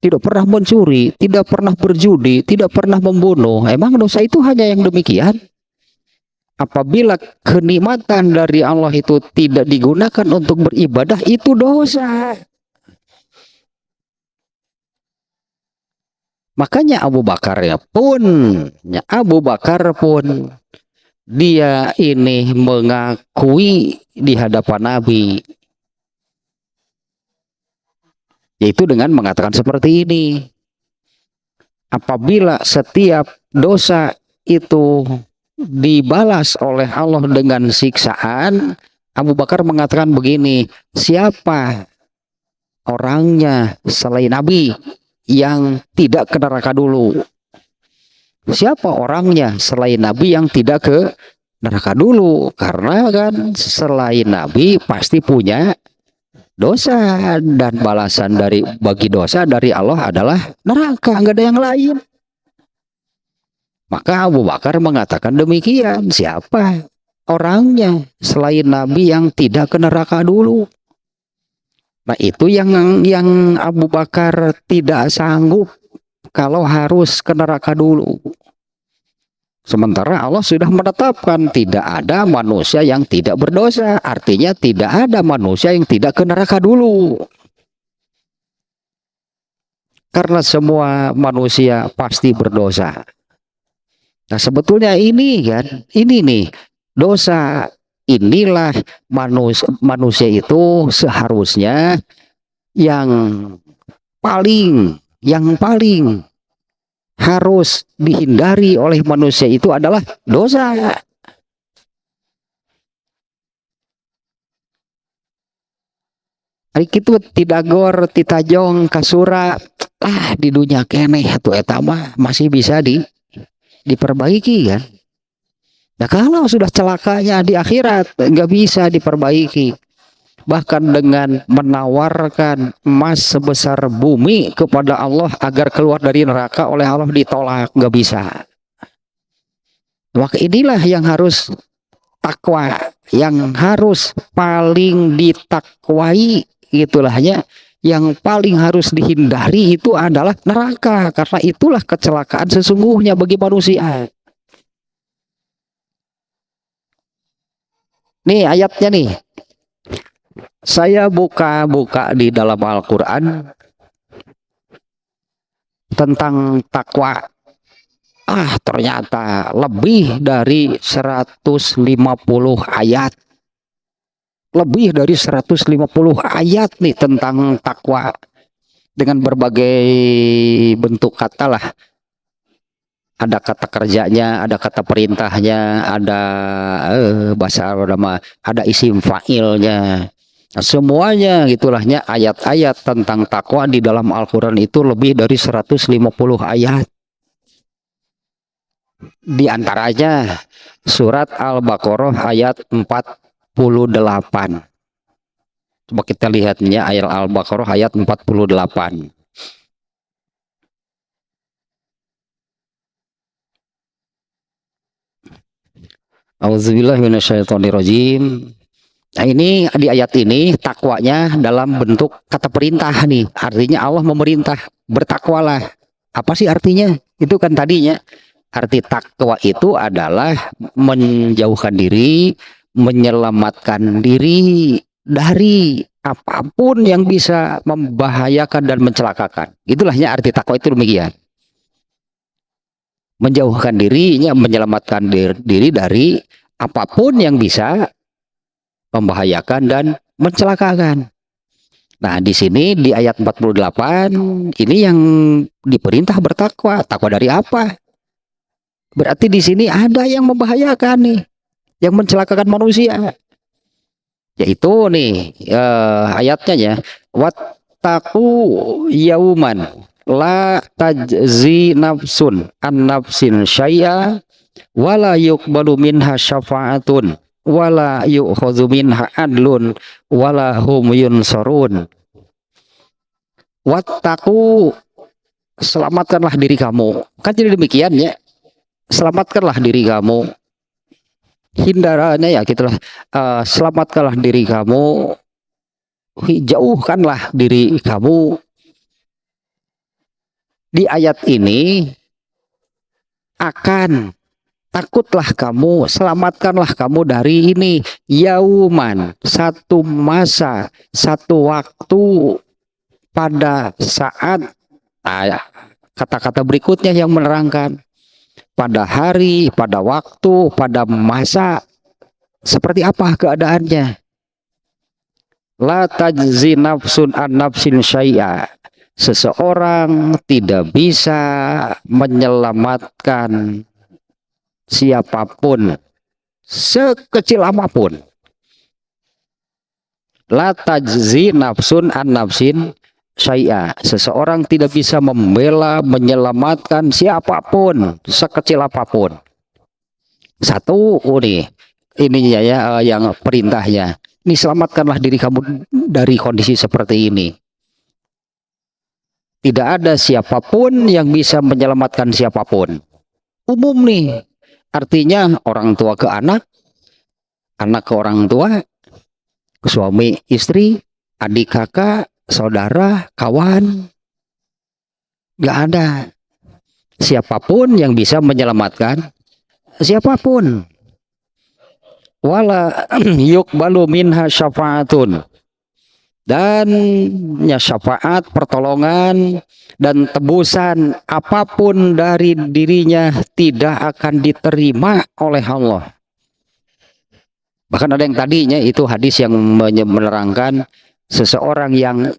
Tidak pernah mencuri, tidak pernah berjudi, tidak pernah membunuh. Emang dosa itu hanya yang demikian? Apabila kenikmatan dari Allah itu tidak digunakan untuk beribadah, itu dosa. Makanya Abu Bakar pun dia ini mengakui di hadapan Nabi, yaitu dengan mengatakan seperti ini. Apabila setiap dosa itu dibalas oleh Allah dengan siksaan, Abu Bakar mengatakan begini, siapa orangnya selain Nabi yang tidak ke neraka dulu? Siapa orangnya selain Nabi yang tidak ke neraka dulu? Karena kan selain Nabi pasti punya dosa, dan balasan bagi dosa dari Allah adalah neraka, nggak ada yang lain. Maka Abu Bakar mengatakan demikian, siapa orangnya selain Nabi yang tidak ke neraka dulu? Nah, itu yang Abu Bakar tidak sanggup kalau harus ke neraka dulu. Sementara Allah sudah menetapkan tidak ada manusia yang tidak berdosa. Artinya tidak ada manusia yang tidak ke neraka dulu. Karena semua manusia pasti berdosa. Nah, sebetulnya ini nih dosa. Inilah manusia itu seharusnya yang paling harus dihindari oleh manusia itu adalah dosa. Ari kitu tidagor titajong kasura di dunia keneh atuh eta mah masih bisa diperbaiki kan. Nah, kalau sudah celakanya di akhirat nggak bisa diperbaiki. Bahkan dengan menawarkan emas sebesar bumi kepada Allah agar keluar dari neraka, oleh Allah ditolak, nggak bisa. Maka inilah yang harus takwa, yang harus paling ditakwai, itulahnya yang paling harus dihindari itu adalah neraka, karena itulah kecelakaan sesungguhnya bagi manusia. Nih ayatnya nih. Saya buka di dalam Al-Quran tentang takwa. Ternyata lebih dari 150 ayat. Lebih dari 150 ayat nih tentang takwa. Dengan berbagai bentuk kata lah. Ada kata kerjanya, ada kata perintahnya, ada bahasa Arab, ada isim fa'ilnya. Nah, semuanya gitulahnya ayat-ayat tentang takwa di dalam Al-Quran itu lebih dari 150 ayat. Di antaranya surat Al-Baqarah ayat 48. Coba kita lihatnya ayat Al-Baqarah ayat 48. Auzubillahiminasyaitonirrajim. Nah, ini di ayat ini takwanya dalam bentuk kata perintah nih. Artinya Allah memerintah, bertakwalah. Apa sih artinya? Itu kan tadinya. Arti takwa itu adalah menjauhkan diri, menyelamatkan diri dari apapun yang bisa membahayakan dan mencelakakan. Itulahnya arti takwa itu demikian. Menjauhkan dirinya, menyelamatkan diri dari apapun yang bisa membahayakan dan mencelakakan. Nah, di sini di ayat 48 ini yang diperintah bertakwa. Takwa dari apa? Berarti di sini ada yang membahayakan nih, yang mencelakakan manusia. Yaitu nih ayatnya ya, wattaqu yauman la tajzi nafsun an nafsin syai'a wala yuqbalu minha syafa'atun wala yu'khadzu minha adlun wala hum yunsarun. Wattaqu, selamatkanlah diri kamu. Kan jadi demikian ya. Selamatkanlah diri kamu. hindarannya ya gitulah, selamatkanlah diri kamu, jauhkanlah diri kamu. Di ayat ini akan takutlah kamu, selamatkanlah kamu dari ini, yauman, satu masa, satu waktu, pada saat, kata-kata berikutnya yang menerangkan, pada hari, pada waktu, pada masa, seperti apa keadaannya. La tajzi nafsun an nafsin syai'a, seseorang tidak bisa menyelamatkan siapapun sekecil apapun. La tajzi nafsun an nafsin syai'a, seseorang tidak bisa membela, menyelamatkan siapapun sekecil apapun. Satu ini ya, yang perintahnya, ini selamatkanlah diri kamu dari kondisi seperti ini. Tidak ada siapapun yang bisa menyelamatkan siapapun. Umum nih, artinya orang tua ke anak, anak ke orang tua, suami istri, adik kakak, saudara, kawan. Gak ada siapapun yang bisa menyelamatkan siapapun. Wala yuqbalu minha syafa'atun, dan ya syafaat, pertolongan dan tebusan apapun dari dirinya tidak akan diterima oleh Allah. Bahkan ada yang tadinya itu hadis yang menerangkan seseorang yang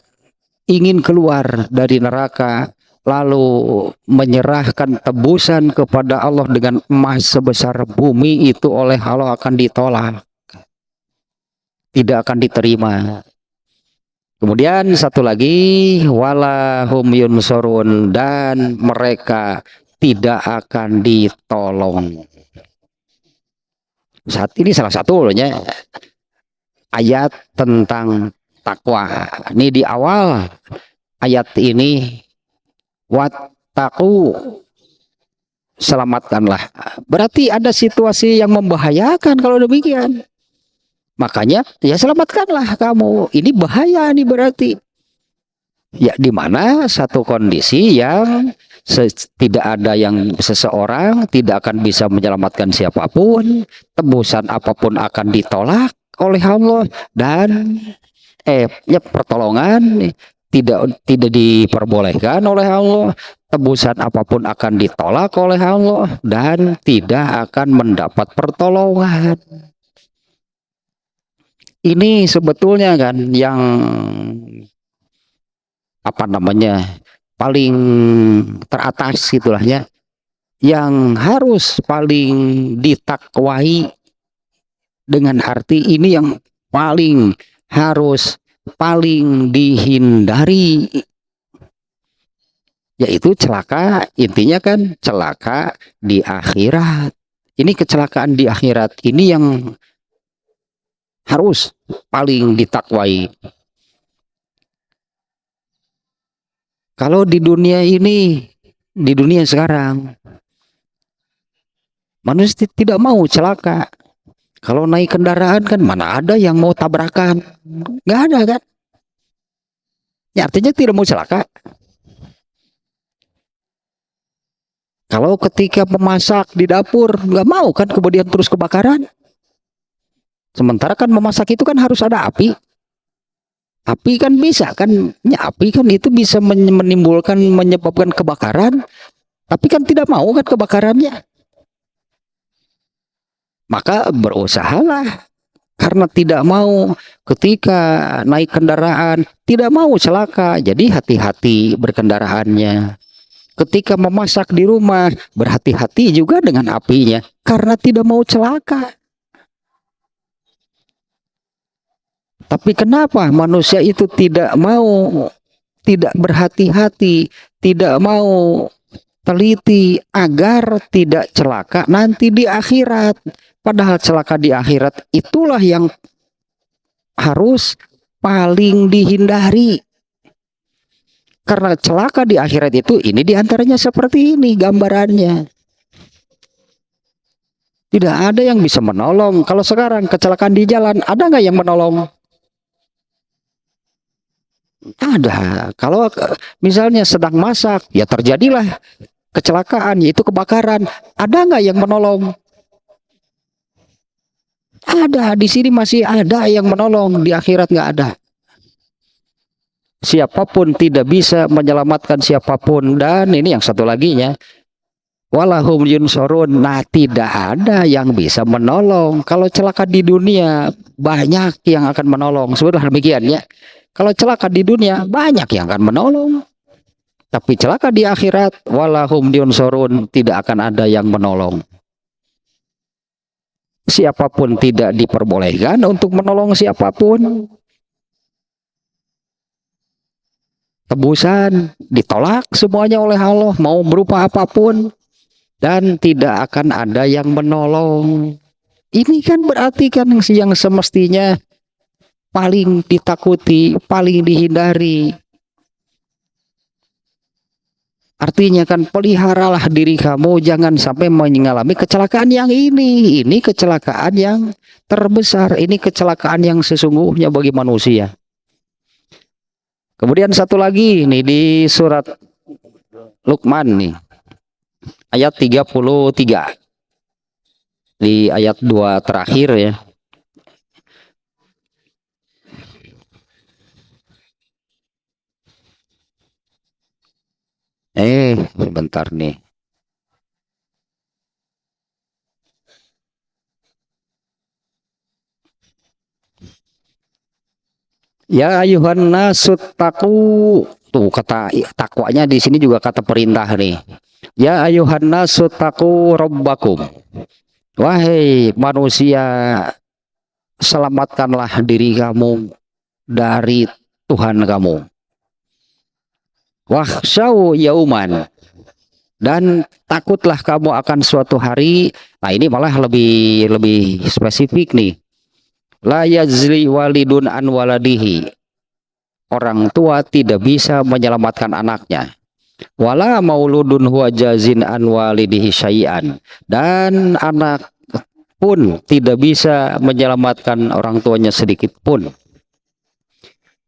ingin keluar dari neraka lalu menyerahkan tebusan kepada Allah dengan emas sebesar bumi, itu oleh Allah akan ditolak, tidak akan diterima. Kemudian satu lagi, walahum yunsurun, dan mereka tidak akan ditolong. Saat ini salah satunya ayat tentang takwa. Ini di awal ayat ini, wattaqu, selamatkanlah. Berarti ada situasi yang membahayakan kalau demikian. Makanya ya selamatkanlah kamu. Ini bahaya nih berarti. Ya, di mana satu kondisi yang tidak ada yang seseorang tidak akan bisa menyelamatkan siapapun, tebusan apapun akan ditolak oleh Allah, dan ya pertolongan tidak diperbolehkan oleh Allah, tebusan apapun akan ditolak oleh Allah, dan tidak akan mendapat pertolongan. Ini sebetulnya kan yang paling teratas gitulah ya, yang harus paling ditakwai, dengan arti ini yang paling harus paling dihindari, yaitu celaka. Intinya kan celaka di akhirat. Ini kecelakaan di akhirat ini yang harus paling ditakwai. Kalau di dunia ini, di dunia sekarang, manusia tidak mau celaka. Kalau naik kendaraan kan mana ada yang mau tabrakan, nggak ada kan? Ya, artinya tidak mau celaka. Kalau ketika memasak di dapur nggak mau kan kemudian terus kebakaran. Sementara kan memasak itu kan harus ada api. Api kan bisa kan, ya api kan itu bisa menyebabkan kebakaran. Tapi kan tidak mau kan kebakarannya. Maka berusahalah, karena tidak mau ketika naik kendaraan, tidak mau celaka. Jadi hati-hati berkendaraannya. Ketika memasak di rumah, berhati-hati juga dengan apinya, karena tidak mau celaka. Tapi kenapa manusia itu tidak mau, tidak berhati-hati, tidak mau teliti agar tidak celaka nanti di akhirat? Padahal celaka di akhirat itulah yang harus paling dihindari. Karena celaka di akhirat itu, ini diantaranya seperti ini gambarannya. Tidak ada yang bisa menolong. Kalau sekarang kecelakaan di jalan, ada nggak yang menolong? Ada. Kalau misalnya sedang masak, ya terjadilah kecelakaan, yaitu kebakaran. Ada nggak yang menolong? Ada. Di sini masih ada yang menolong. Di akhirat nggak ada. Siapapun tidak bisa menyelamatkan siapapun. Dan ini yang satu laginya, walahum yunsorun. Nah, tidak ada yang bisa menolong. Kalau celaka di dunia, banyak yang akan menolong. Sudah demikian ya. Kalau celaka di dunia, banyak yang akan menolong. Tapi celaka di akhirat, walahum yunsorun, tidak akan ada yang menolong. Siapapun tidak diperbolehkan untuk menolong siapapun. Tebusan ditolak semuanya oleh Allah, mau berupa apapun, dan tidak akan ada yang menolong. Ini kan berarti kan yang semestinya paling ditakuti, paling dihindari. Artinya kan peliharalah diri kamu, jangan sampai mengalami kecelakaan yang ini. Ini kecelakaan yang terbesar, ini kecelakaan yang sesungguhnya bagi manusia. Kemudian satu lagi nih di surat Luqman nih, ayat 33. Di ayat 2 terakhir ya. Sebentar nih. Ya ayuhan nasut taku. Tuh kata takwanya di sini juga kata perintah nih. Ya ayuhan nasut taku rabbakum. Wahai manusia, selamatkanlah diri kamu dari Tuhan kamu. Wahsyau yauman, dan takutlah kamu akan suatu hari. Nah, ini malah lebih spesifik nih. La yajzi walidun an waladihi. Orang tua tidak bisa menyelamatkan anaknya. Wala mauludun huwa jazin an walidihi syai'an. Dan anak pun tidak bisa menyelamatkan orang tuanya sedikit pun.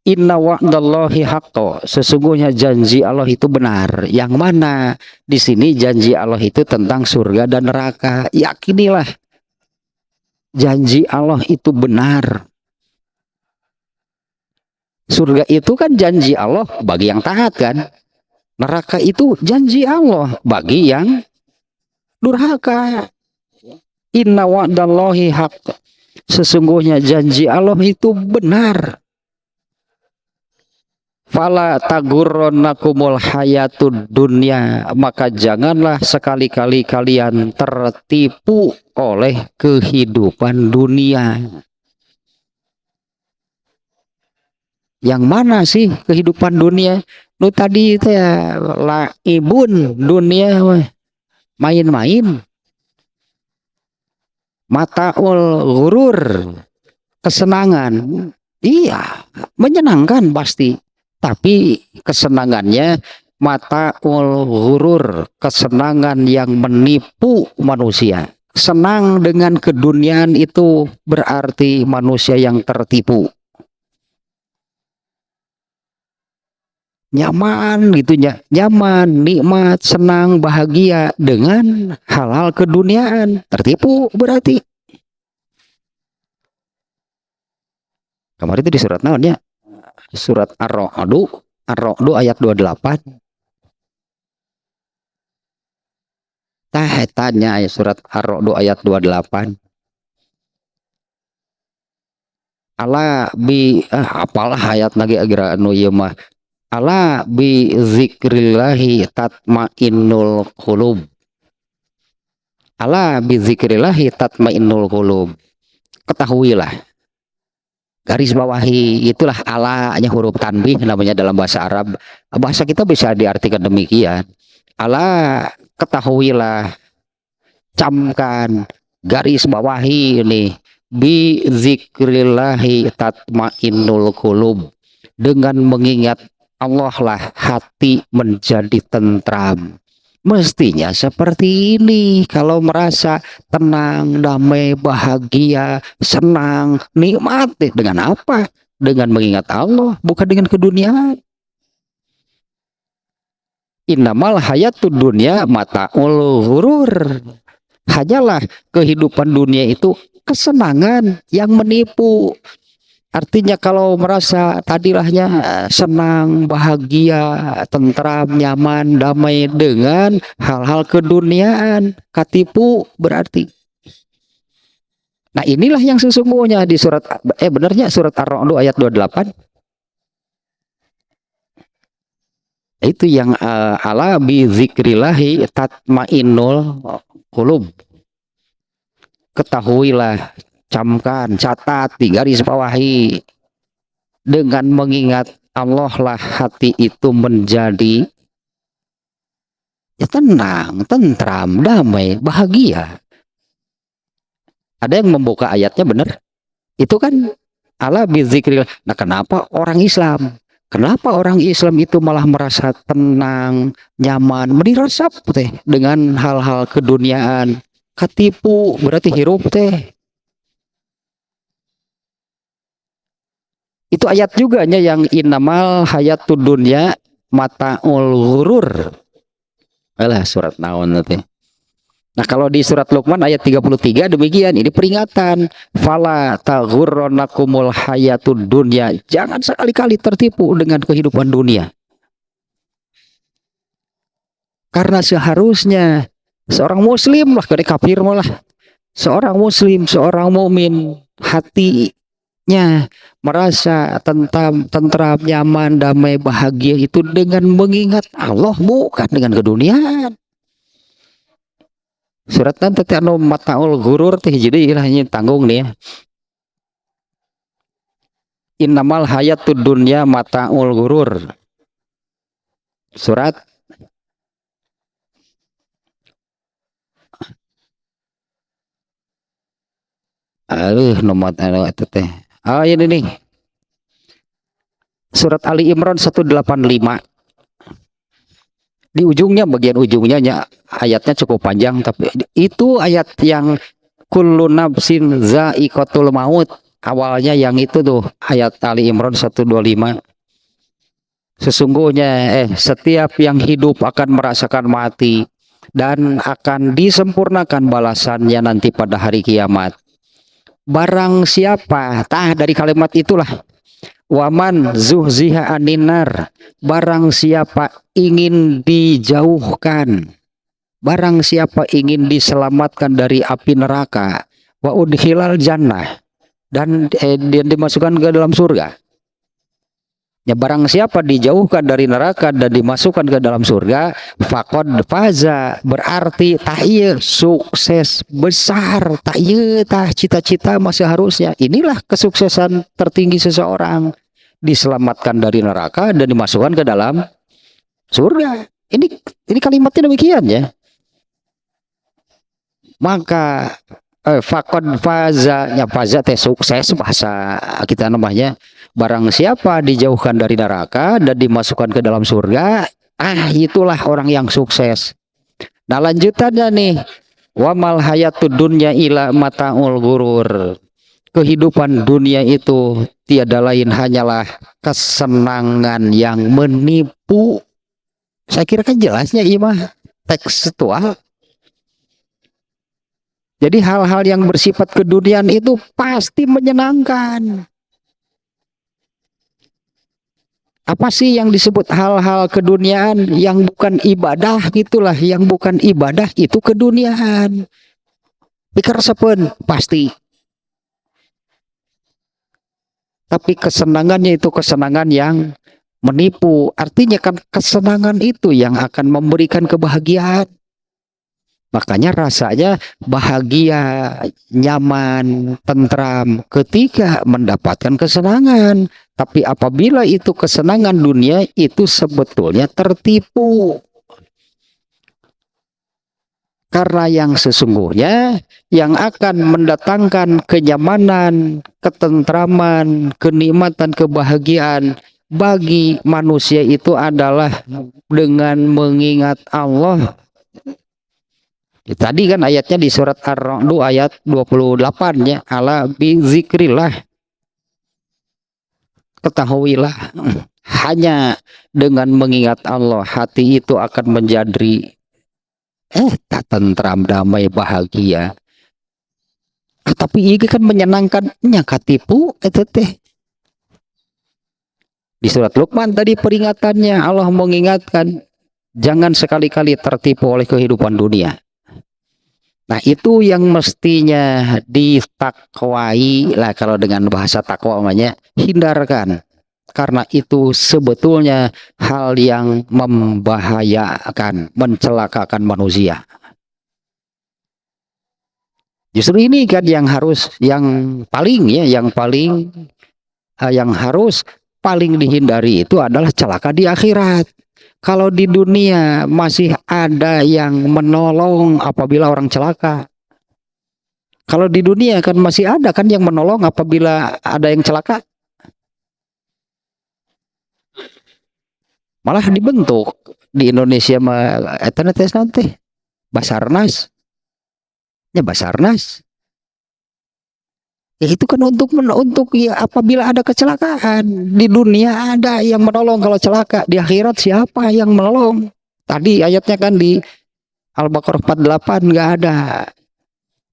Inna wa'dallahi haqqo. Sesungguhnya janji Allah itu benar. Yang mana di sini janji Allah itu tentang surga dan neraka. Yakinilah janji Allah itu benar. Surga itu kan janji Allah bagi yang taat kan. Neraka itu janji Allah bagi yang durhaka. Inna wa'dallahi haqqo. Sesungguhnya janji Allah itu benar. Fala tagurrannakumul hayatud dunya, maka janganlah sekali-kali kalian tertipu oleh kehidupan dunia. Yang mana sih kehidupan dunia? Lu tadi itu ya laibun, dunia main-main. Mataul ghurur, kesenangan. Iya, menyenangkan pasti. Tapi kesenangannya mataul ghurur, kesenangan yang menipu manusia. Senang dengan keduniaan itu berarti manusia yang tertipu. Nyaman gitu ya, nyaman, nikmat, senang, bahagia dengan hal-hal keduniaan. Tertipu berarti. Kemarin itu di surat naonnya? Surat Ar-Ra'd ayat 28. Tanya surat Ar-Ra'd ayat 28. Ala bi apalah ayat lagi agira anu ieu mah. Ala bi zikrillahi tatmainnul qulub. Ala bi zikrillahi tatmainnul qulub. Ketahuilah, garis bawahi, itulah alanya huruf tanbih namanya dalam bahasa Arab. Bahasa kita bisa diartikan demikian. Ala, ketahuilah, camkan, garis bawahi ini, bi zikrillahi tatmainnul qulub. Dengan mengingat Allah lah hati menjadi tentram. Mestinya seperti ini. Kalau merasa tenang, damai, bahagia, senang, nikmat, dengan apa? Dengan mengingat Allah, bukan dengan keduniaan. Innamal hayatud dunya mata'ul ghurur. Hanyalah kehidupan dunia itu kesenangan yang menipu. Artinya kalau merasa tadilahnya senang, bahagia, tentram, nyaman, damai dengan hal-hal keduniaan, katipu berarti. Nah, inilah yang sesungguhnya di surat benarnya surat Ar-Ra'd ayat 28. Itu yang ala bi zikrillahi tatmainnul qulub. Ketahuilah, camkan, catat, di garis bawahi, dengan mengingat Allah lah hati itu menjadi ya tenang, tentram, damai, bahagia. Ada yang membuka ayatnya benar? Itu kan ala bizikrillah. Nah, kenapa orang Islam? Kenapa orang Islam itu malah merasa tenang, nyaman, medirasap teh dengan hal-hal keduniaan? Katipu berarti hirup teh. Itu ayat juga nya yang innamal hayatud dunya mata'ul ghurur. Alah, surat naon teh. Nah, kalau di surat Luqman ayat 33 demikian, ini peringatan. Fala taghurrannakumul hayatud dunya. Jangan sekali-kali tertipu dengan kehidupan dunia. Karena seharusnya seorang muslim lah, kada kafir malah. Seorang muslim, seorang mukmin, hatinya merasa tentram, nyaman, damai, bahagia itu dengan mengingat Allah, bukan dengan keduniaan. Surat nanti anu mataul ghurur teh jadi ilahnya tanggung nih ya. Innamal hayatud dunya mataul ghurur. Surat nomor itu teh. Oh, ini nih. Surat Ali Imran 185. Di ujungnya, bagian ujungnya ayatnya cukup panjang, tapi itu ayat yang kullu nafsin za'iqatul maut. Awalnya yang itu tuh ayat Ali Imran 125. Sesungguhnya setiap yang hidup akan merasakan mati dan akan disempurnakan balasannya nanti pada hari kiamat. Barang siapa, dari kalimat itulah, waman zuhziha aninar, barang siapa ingin dijauhkan, barang siapa ingin diselamatkan dari api neraka, wa udkhilal jannah, dan dimasukkan ke dalam surga. Ya, barang siapa dijauhkan dari neraka dan dimasukkan ke dalam surga, faqad faza, berarti tahiyya sukses besar, tahiyya tah cita-cita masih harusnya. Inilah kesuksesan tertinggi seseorang, diselamatkan dari neraka dan dimasukkan ke dalam surga. Ini kalimatnya demikian ya. Maka faqad faza, ya faza teh sukses bahasa kita namanya. Barang siapa dijauhkan dari neraka dan dimasukkan ke dalam surga, itulah orang yang sukses. Nah, lanjutannya nih, wamal hayatud dunya ila mata'ul ghurur. Kehidupan dunia itu tiada lain hanyalah kesenangan yang menipu. Saya kira kan jelasnya imah tekstual. Jadi hal-hal yang bersifat keduniaan itu pasti menyenangkan. Apa sih yang disebut hal-hal keduniaan yang bukan ibadah, gitulah, yang bukan ibadah itu keduniaan. Pikir sepun pasti. Tapi kesenangannya itu kesenangan yang menipu. Artinya kan kesenangan itu yang akan memberikan kebahagiaan. Makanya rasanya bahagia, nyaman, tentram ketika mendapatkan kesenangan. Tapi apabila itu kesenangan dunia, itu sebetulnya tertipu. Karena yang sesungguhnya yang akan mendatangkan kenyamanan, ketentraman, kenikmatan, kebahagiaan bagi manusia itu adalah dengan mengingat Allah Ya, tadi kan ayatnya di surat Ar-Ra'd ayat 28 ya, ala bi zikrillah, ketahuilah hanya dengan mengingat Allah hati itu akan menjadi tak tentram, damai, bahagia. Tapi ini kan menyenangkannya katipu itu teh. Di surat Luqman tadi peringatannya, Allah mengingatkan jangan sekali-kali tertipu oleh kehidupan dunia. Nah itu yang mestinya ditakwai lah, kalau dengan bahasa takwa namanya, hindarkan. Karena itu sebetulnya hal yang membahayakan, mencelakakan manusia. Justru ini kan yang harus, yang paling ya, yang harus paling dihindari itu adalah celaka di akhirat. Kalau di dunia masih ada yang menolong apabila orang celaka. Kalau di dunia kan masih ada kan yang menolong apabila ada yang celaka. Malah dibentuk di Indonesia mah nanti Basarnas. Ya Basarnas. Ya itu kan untuk ya apabila ada kecelakaan. Di dunia ada yang menolong kalau celaka, di akhirat siapa yang menolong? Tadi ayatnya kan di Al-Baqarah 48 nggak ada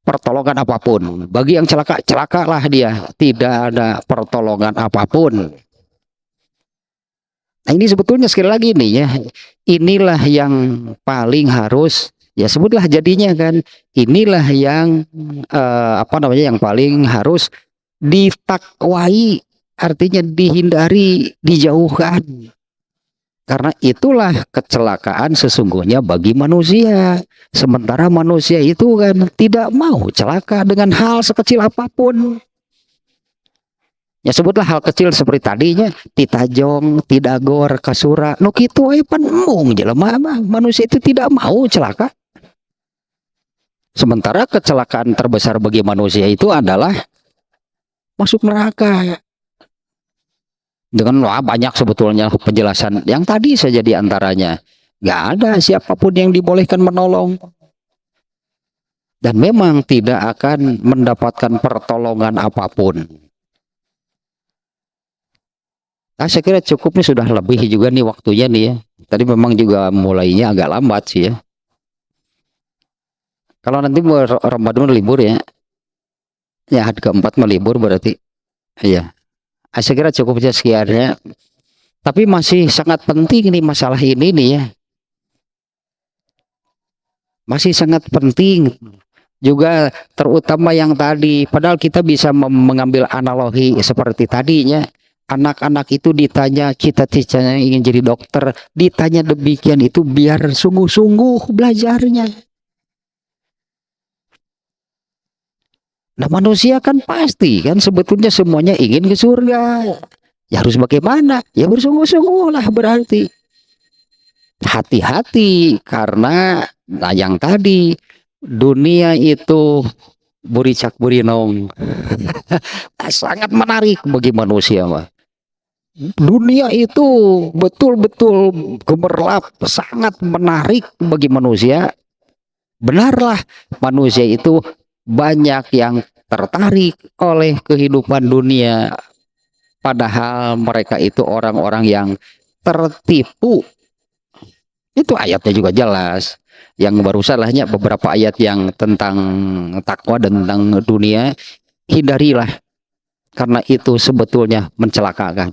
pertolongan apapun. Bagi yang celaka, celakalah dia. Tidak ada pertolongan apapun. Nah ini sebetulnya sekali lagi nih ya, inilah yang paling harus, ya sebutlah jadinya kan, inilah yang yang paling harus ditakwai, artinya dihindari, dijauhkan. Karena itulah kecelakaan sesungguhnya bagi manusia. Sementara manusia itu kan tidak mau celaka dengan hal sekecil apapun. Ya sebutlah hal kecil seperti tadinya titajong, tidagor, kasura, no kitu pan mung jelema mah manusia itu tidak mau celaka. Sementara kecelakaan terbesar bagi manusia itu adalah masuk neraka. Dengan banyak sebetulnya penjelasan yang tadi saja di antaranya. Gak ada siapapun yang dibolehkan menolong. Dan memang tidak akan mendapatkan pertolongan apapun. Nah, saya kira cukup nih, sudah lebih juga nih waktunya nih ya. Tadi memang juga mulainya agak lambat sih ya. Kalau nanti Ramadan libur ya. Ya hari keempat melibur berarti. Iya. Saya kira cukup saja sekiannya. Tapi masih sangat penting nih masalah ini nih ya. Masih sangat penting. Juga terutama yang tadi. Padahal kita bisa mengambil analogi seperti tadinya. Anak-anak itu ditanya cita-citanya ingin jadi dokter, ditanya demikian itu biar sungguh-sungguh belajarnya. Nah manusia kan pasti kan sebetulnya semuanya ingin ke surga. Ya harus bagaimana? Ya bersungguh-sungguh lah berarti. Hati-hati karena yang tadi dunia itu buricak burinong. Sangat menarik bagi manusia mah. Dunia itu betul-betul gemerlap, sangat menarik bagi manusia. Benarlah manusia itu banyak yang tertarik oleh kehidupan dunia, padahal mereka itu orang-orang yang tertipu. Itu ayatnya juga jelas. Yang barusan lahnya beberapa ayat yang tentang takwa dan tentang dunia, hindarilah karena itu sebetulnya mencelakakan.